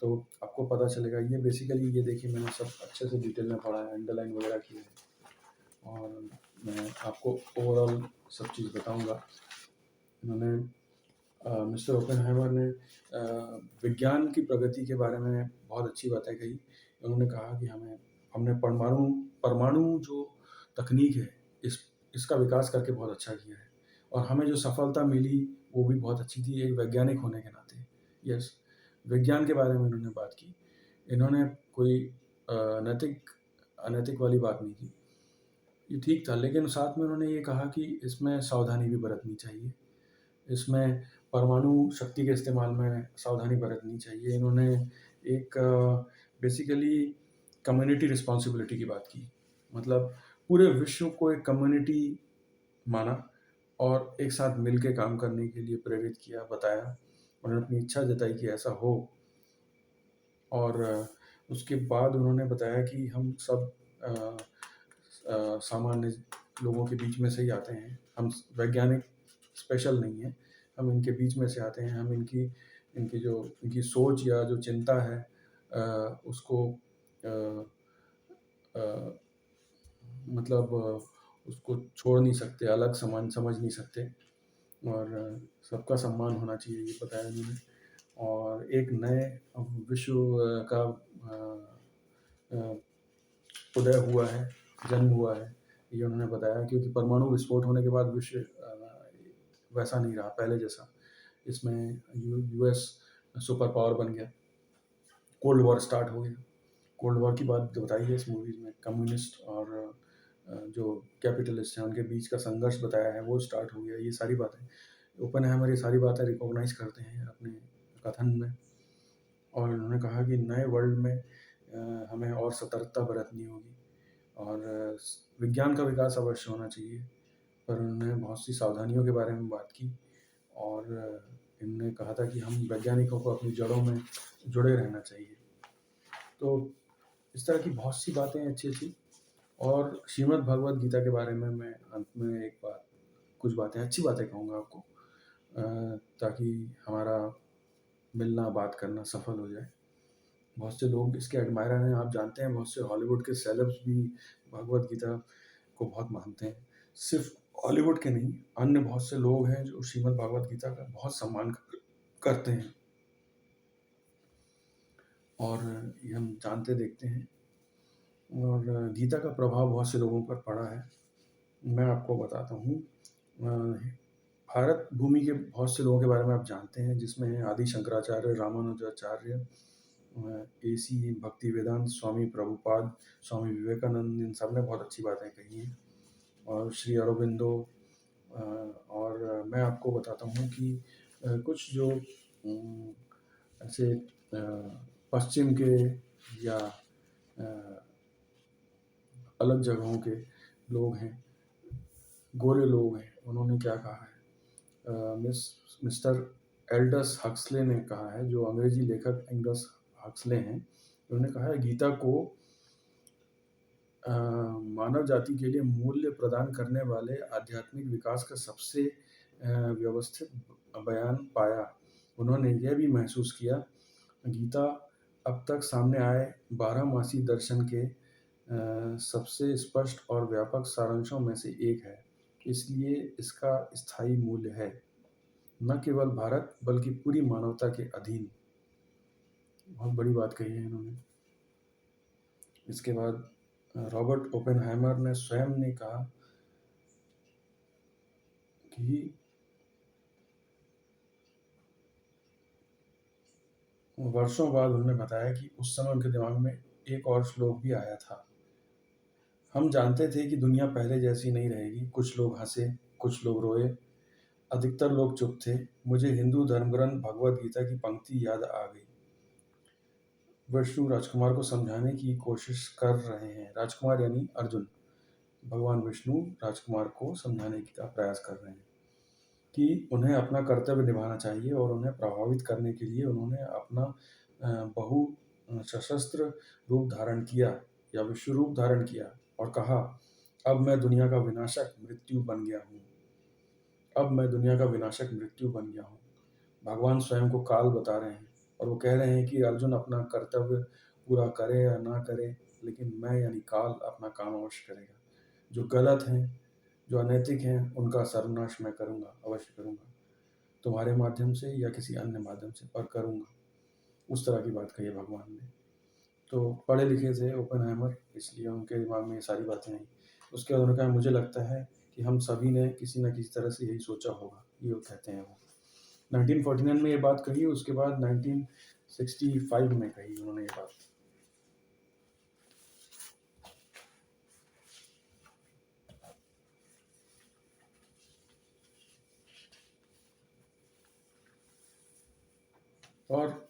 तो आपको पता चलेगा। ये बेसिकली ये देखिए, मैंने सब अच्छे से डिटेल में पढ़ा है, अंडरलाइन वगैरह किया है, और मैं आपको ओवरऑल सब चीज़ बताऊंगा। इन्होंने मिस्टर ओपेनहाइमर ने विज्ञान की प्रगति के बारे में बहुत अच्छी बातें कही। उन्होंने कहा कि हमने परमाणु परमाणु जो तकनीक है, इसका विकास करके बहुत अच्छा किया है, और हमें जो सफलता मिली वो भी बहुत अच्छी थी, एक वैज्ञानिक होने के नाते। यस, विज्ञान के बारे में इन्होंने बात की। इन्होंने कोई नैतिक अनैतिक वाली बात नहीं की, ये ठीक था, लेकिन साथ में उन्होंने ये कहा कि इसमें सावधानी भी बरतनी चाहिए, इसमें परमाणु शक्ति के इस्तेमाल में सावधानी बरतनी चाहिए। इन्होंने एक बेसिकली कम्युनिटी रिस्पॉन्सिबिलिटी की बात की, मतलब पूरे विश्व को एक कम्युनिटी माना और एक साथ मिल के काम करने के लिए प्रेरित किया, बताया। उन्होंने अपनी इच्छा जताई कि ऐसा हो, और उसके बाद उन्होंने बताया कि हम सब सामान्य लोगों के बीच में से ही आते हैं, हम वैज्ञानिक स्पेशल नहीं है, हम इनके बीच में से आते हैं। हम इनकी सोच या जो चिंता है उसको अ, मतलब उसको छोड़ नहीं सकते, अलग समान समझ नहीं सकते, और सबका सम्मान होना चाहिए, ये बताया उन्होंने। और एक नए विश्व का उदय हुआ है, जन्म हुआ है, ये उन्होंने बताया, क्योंकि परमाणु विस्फोट होने के बाद विश्व वैसा नहीं रहा पहले जैसा। इसमें यूएस सुपर पावर बन गया, कोल्ड वॉर स्टार्ट हो गया। कोल्ड वॉर की बात बताई है इस मूवीज़ में, कम्युनिस्ट और जो कैपिटलिस्ट हैं उनके बीच का संघर्ष बताया है, वो स्टार्ट हो गया। ये सारी बातें ओपेनहाइमर ये सारी बातें रिकॉग्नाइज करते हैं अपने कथन में, और उन्होंने कहा कि नए वर्ल्ड में हमें और सतर्कता बरतनी होगी, और विज्ञान का विकास अवश्य होना चाहिए, पर उन्होंने बहुत सी सावधानियों के बारे में बात की, और इन्होंने कहा था कि हम वैज्ञानिकों को अपनी जड़ों में जुड़े रहना चाहिए। तो इस तरह की बहुत सी बातें अच्छी-अच्छी। और श्रीमद् भगवद गीता के बारे में मैं अंत में एक बात कुछ बातें अच्छी बातें कहूँगा आपको, ताकि हमारा मिलना बात करना सफल हो जाए। बहुत से लोग इसके एडमायरर हैं, आप जानते हैं, बहुत से हॉलीवुड के सेलेब्स भी भगवद गीता को बहुत मानते हैं। सिर्फ हॉलीवुड के नहीं, अन्य बहुत से लोग हैं जो श्रीमद् भगवद गीता का बहुत सम्मान करते हैं, और ये हम जानते देखते हैं। और गीता का प्रभाव बहुत से लोगों पर पड़ा है। मैं आपको बताता हूँ, भारत भूमि के बहुत से लोगों के बारे में आप जानते हैं, जिसमें हैं आदि शंकराचार्य, रामानुजाचार्य, एसी भक्तिवेदांत स्वामी प्रभुपाद, स्वामी विवेकानंद, इन सब ने बहुत अच्छी बातें कही हैं, और श्री अरबिंदो। और मैं आपको बताता हूँ कि कुछ जो ऐसे पश्चिम के या अलग जगहों के लोग हैं, गोरे लोग हैं, उन्होंने क्या कहा है। मिस्टर एल्डस हक्सले ने कहा है, जो अंग्रेजी लेखक एल्डस हक्सले हैं, उन्होंने कहा है गीता को मानव जाति के लिए मूल्य प्रदान करने वाले आध्यात्मिक विकास का सबसे व्यवस्थित बयान पाया। उन्होंने यह भी महसूस किया, गीता अब तक सामने आए 12मासी दर्शन के सबसे स्पष्ट और व्यापक सारांशों में से एक है, इसलिए इसका स्थायी मूल्य है, न केवल भारत बल्कि पूरी मानवता के अधीन। बहुत बड़ी बात कही है इन्होंने। इसके बाद रॉबर्ट ओपेनहाइमर ने स्वयं ने कहा कि वर्षों बाद उन्होंने बताया कि उस समय उनके दिमाग में एक और श्लोक भी आया था। हम जानते थे कि दुनिया पहले जैसी नहीं रहेगी। कुछ लोग हंसे, कुछ लोग रोए, अधिकतर लोग चुप थे। मुझे हिंदू धर्मग्रंथ भगवद गीता की पंक्ति याद आ गई। विष्णु राजकुमार को समझाने की कोशिश कर रहे हैं। राजकुमार यानी अर्जुन। भगवान विष्णु राजकुमार को समझाने का प्रयास कर रहे हैं कि उन्हें अपना कर्तव्य निभाना चाहिए, और उन्हें प्रभावित करने के लिए उन्होंने अपना बहु सशस्त्र रूप धारण किया या विश्व रूप धारण किया, और कहा, अब मैं दुनिया का विनाशक मृत्यु बन गया हूँ। अब मैं दुनिया का विनाशक मृत्यु बन गया हूँ। भगवान स्वयं को काल बता रहे हैं, और वो कह रहे हैं कि अर्जुन अपना कर्तव्य पूरा करे या ना करे, लेकिन मैं यानी काल अपना काम अवश्य करेगा। जो गलत हैं, जो अनैतिक हैं, उनका सर्वनाश मैं करूँगा, अवश्य करूँगा, तुम्हारे माध्यम से या किसी अन्य माध्यम से, पर करूँगा। उस तरह की बात कही है भगवान ने। तो पढ़े लिखे थे ओपेनहाइमर, इसलिए उनके दिमाग में ये सारी बातें आई। उसके बाद उन्होंने कहा, मुझे लगता है कि हम सभी ने किसी न किसी तरह से यही सोचा होगा, ये कहते हैं वो। 1949 में ये बात कही, उसके बाद 1965 में कही उन्होंने ये बात। और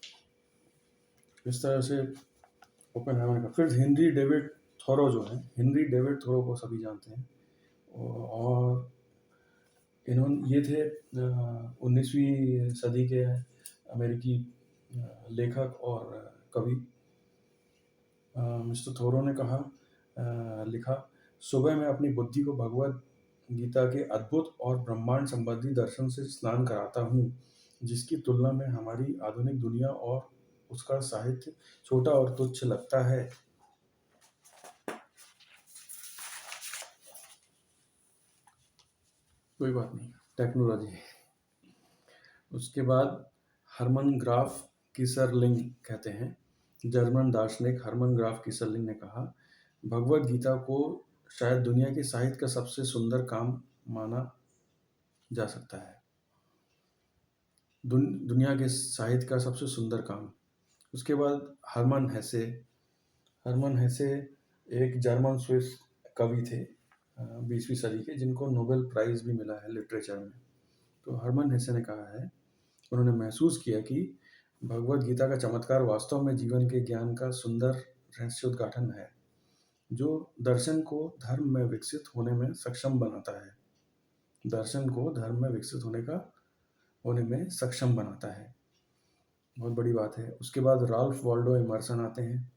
इस तरह से ओपेनहाइमर का। फिर हेनरी डेविड थोरो जो है, हेनरी डेविड थोरो को सभी जानते हैं, और ये थे 19वीं सदी के अमेरिकी लेखक और कवि। मिस्टर थोरो ने लिखा, सुबह मैं अपनी बुद्धि को भगवद गीता के अद्भुत और ब्रह्मांड संबंधी दर्शन से स्नान कराता हूँ, जिसकी तुलना में हमारी आधुनिक दुनिया और उसका साहित्य छोटा और तुच्छ लगता है। कोई बात नहीं, टेक्नोलॉजी। उसके बाद हरमन ग्राफ किसरलिंग कहते हैं, जर्मन दार्शनिक हरमन ग्राफ किसरलिंग ने कहा, भगवद गीता को शायद दुनिया के साहित्य का सबसे सुंदर काम माना जा सकता है। दुनिया के साहित्य का सबसे सुंदर काम। उसके बाद हरमन हेसे एक जर्मन स्विस कवि थे 20वीं सदी के, जिनको नोबेल प्राइज़ भी मिला है लिटरेचर में। तो हरमन हेसे ने कहा है, उन्होंने महसूस किया कि भगवद गीता का चमत्कार वास्तव में जीवन के ज्ञान का सुंदर रहस्योद्घाटन है, जो दर्शन को धर्म में विकसित होने में सक्षम बनाता है। दर्शन को धर्म में विकसित होने में सक्षम बनाता है। बहुत बड़ी बात है। उसके बाद राल्फ वॉल्डो इमर्सन आते हैं,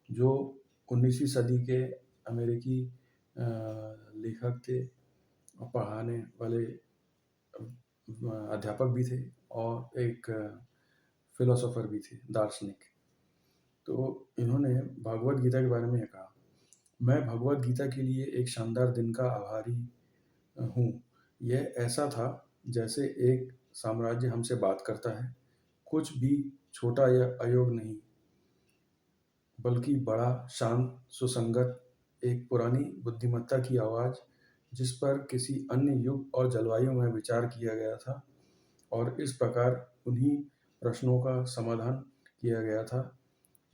जो 19वीं सदी के अमेरिकी लेखक थे और पढ़ाने वाले अध्यापक भी थे और एक फिलोसोफर भी थे, दार्शनिक। तो इन्होंने भगवद गीता के बारे में ये कहा, मैं भगवद गीता के लिए एक शानदार दिन का आभारी हूँ। यह ऐसा था जैसे एक साम्राज्य हमसे बात करता है, कुछ भी छोटा या अयोग्य नहीं, बल्कि बड़ा, शांत, सुसंगत, एक पुरानी बुद्धिमत्ता की आवाज़ जिस पर किसी अन्य युग और जलवायु में विचार किया गया था और इस प्रकार उन्हीं प्रश्नों का समाधान किया गया था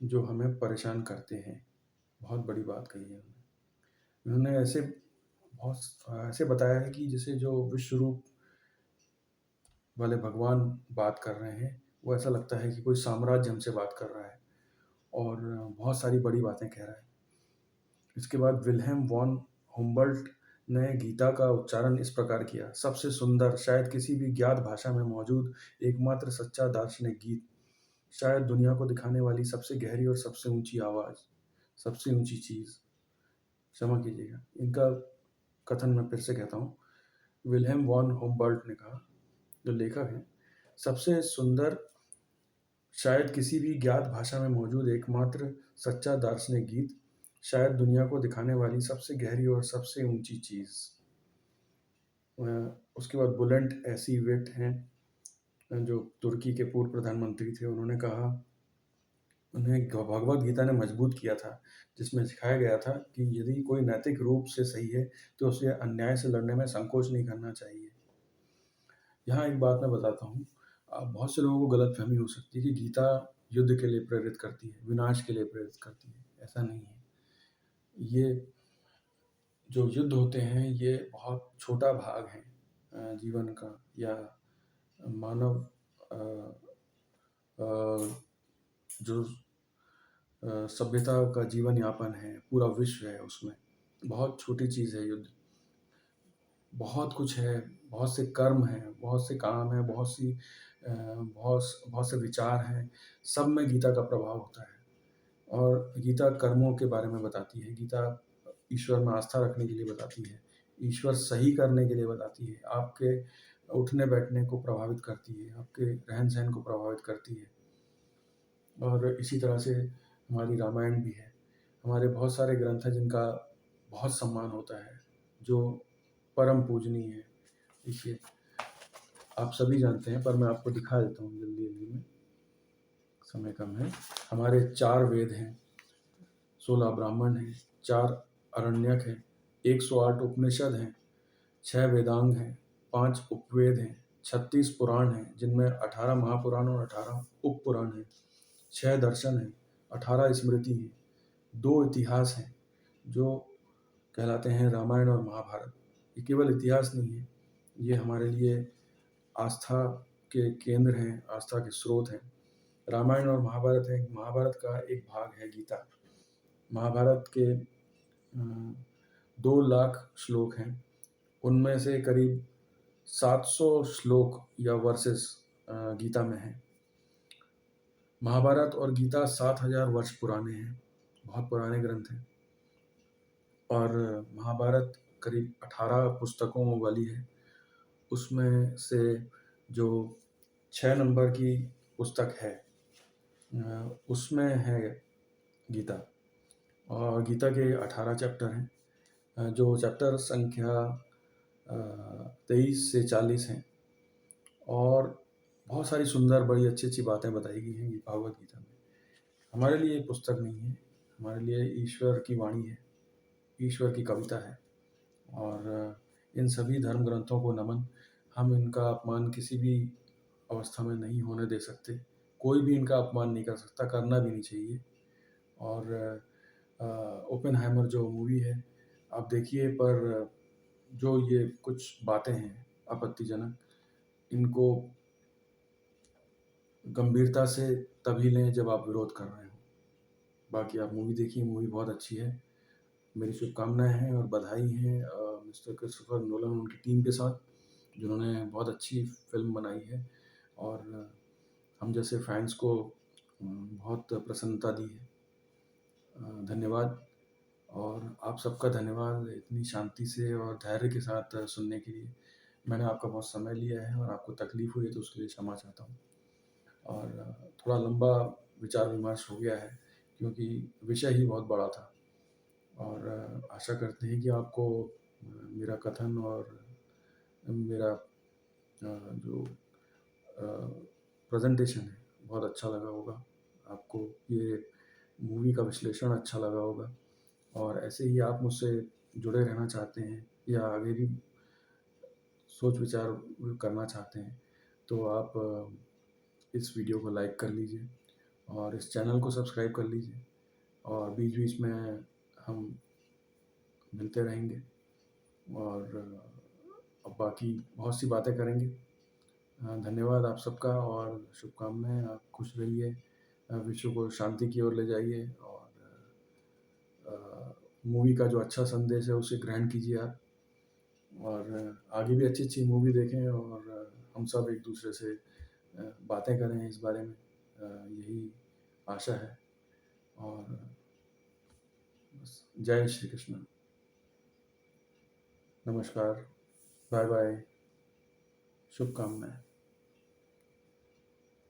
जो हमें परेशान करते हैं। बहुत बड़ी बात कही है उन्होंने। ऐसे बताया है कि जैसे जो विश्व रूप वाले भगवान बात कर रहे हैं, वो ऐसा लगता है कि कोई साम्राज्य हमसे बात कर रहा है और बहुत सारी बड़ी बातें कह रहा है। इसके बाद विल्हेम वॉन हुम्बल्ट ने गीता का उच्चारण इस प्रकार किया, सबसे सुंदर, शायद किसी भी ज्ञात भाषा में मौजूद एकमात्र सच्चा दार्शनिक गीत, शायद दुनिया को दिखाने वाली सबसे गहरी और सबसे ऊंची आवाज़, सबसे ऊंची चीज़। क्षमा कीजिएगा, इनका कथन मैं फिर से कहता हूँ। विल्हेम वॉन हुम्बल्ट ने कहा, जो लेखक हैं, सबसे सुंदर, शायद किसी भी ज्ञात भाषा में मौजूद एकमात्र सच्चा दार्शनिक गीत, शायद दुनिया को दिखाने वाली सबसे गहरी और सबसे ऊंची चीज़। उसके बाद बुलंट ऐसी वेट हैं, जो तुर्की के पूर्व प्रधानमंत्री थे। उन्होंने कहा, उन्हें भगवद गीता ने मजबूत किया था, जिसमें सिखाया गया था कि यदि कोई नैतिक रूप से सही है तो उसे अन्याय से लड़ने में संकोच नहीं करना चाहिए। यहाँ एक बात मैं बताता हूँ, बहुत से लोगों को गलतफहमी हो सकती है कि गीता युद्ध के लिए प्रेरित करती है, विनाश के लिए प्रेरित करती है। ऐसा नहीं है। ये जो युद्ध होते हैं, ये बहुत छोटा भाग है जीवन का, या मानव जो सभ्यता का जीवन यापन है, पूरा विश्व है, उसमें बहुत छोटी चीज़ है युद्ध। बहुत कुछ है, बहुत से कर्म हैं, बहुत से काम हैं, बहुत से विचार हैं, सब में गीता का प्रभाव होता है। और गीता कर्मों के बारे में बताती है, गीता ईश्वर में आस्था रखने के लिए बताती है, ईश्वर सही करने के लिए बताती है, आपके उठने बैठने को प्रभावित करती है, आपके रहन सहन को प्रभावित करती है। और इसी तरह से हमारी रामायण भी है। हमारे बहुत सारे ग्रंथ हैं जिनका बहुत सम्मान होता है, जो परम पूजनीय है। देखिए, आप सभी जानते हैं, पर मैं आपको दिखा देता हूँ जल्दी जल्दी में, समय कम है। हमारे 4 वेद हैं, 16 ब्राह्मण हैं, 4 अरण्यक हैं, 108 उपनिषद हैं, 6 वेदांग हैं, 5 उपवेद हैं, 36 पुराण हैं, जिनमें 18 महापुराण और 18 उप पुराण हैं, 6 दर्शन हैं, 18 स्मृति हैं, 2 इतिहास हैं जो कहलाते हैं रामायण और महाभारत। ये केवल इतिहास नहीं है, ये हमारे लिए आस्था के केंद्र हैं, आस्था के स्रोत हैं। रामायण और महाभारत है, महाभारत का एक भाग है गीता। महाभारत के 2 लाख श्लोक हैं, उनमें से करीब 700 श्लोक या वर्सेस गीता में हैं। महाभारत और गीता 7000 वर्ष पुराने हैं, बहुत पुराने ग्रंथ हैं। और महाभारत करीब 18 पुस्तकों वाली है। उसमें से जो 6 नंबर की पुस्तक है, उसमें है गीता। और गीता के 18 चैप्टर हैं, जो चैप्टर संख्या 23 से 40 हैं। और बहुत सारी सुंदर, बड़ी अच्छी बातें बताई गई हैं भगवद गीता में। हमारे लिए पुस्तक नहीं है, हमारे लिए ईश्वर की वाणी है, ईश्वर की कविता है। और इन सभी धर्म ग्रंथों को नमन। हम इनका अपमान किसी भी अवस्था में नहीं होने दे सकते, कोई भी इनका अपमान नहीं कर सकता, करना भी नहीं चाहिए। और ओपेनहाइमर जो मूवी है, आप देखिए, पर जो ये कुछ बातें हैं आपत्तिजनक, इनको गंभीरता से तभी लें जब आप विरोध कर रहे हो। बाकी आप मूवी देखिए, मूवी बहुत अच्छी है। मेरी शुभकामनाएं हैं और बधाई हैं मिस्टर क्रिस्टोफर नोलन, उनकी टीम के साथ, जिन्होंने बहुत अच्छी फिल्म बनाई है और हम जैसे फैंस को बहुत प्रसन्नता दी है। धन्यवाद। और आप सबका धन्यवाद इतनी शांति से और धैर्य के साथ सुनने के लिए। मैंने आपका बहुत समय लिया है और आपको तकलीफ़ हुई है तो उसके लिए क्षमा चाहता हूँ। और थोड़ा लंबा विचार-विमर्श हो गया है क्योंकि विषय ही बहुत बड़ा था। और आशा करते हैं कि आपको मेरा कथन और मेरा जो प्रेज़ेंटेशन है बहुत अच्छा लगा होगा। आपको ये मूवी का विश्लेषण अच्छा लगा होगा और ऐसे ही आप मुझसे जुड़े रहना चाहते हैं या आगे भी सोच विचार करना चाहते हैं तो आप इस वीडियो को लाइक कर लीजिए और इस चैनल को सब्सक्राइब कर लीजिए और बीच-बीच में हम मिलते रहेंगे और अब बाकी बहुत सी बातें करेंगे। धन्यवाद आप सबका और शुभकामनाएँ। आप खुश रहिए, विश्व को शांति की ओर ले जाइए और मूवी का जो अच्छा संदेश है उसे ग्रहण कीजिए आप और आगे भी अच्छी-अच्छी मूवी देखें और हम सब एक-दूसरे से बातें करें इस बारे में। यही आशा है और बस जय श्री कृष्ण। नमस्कार, बाय-बाय, शुभकामनाएँ।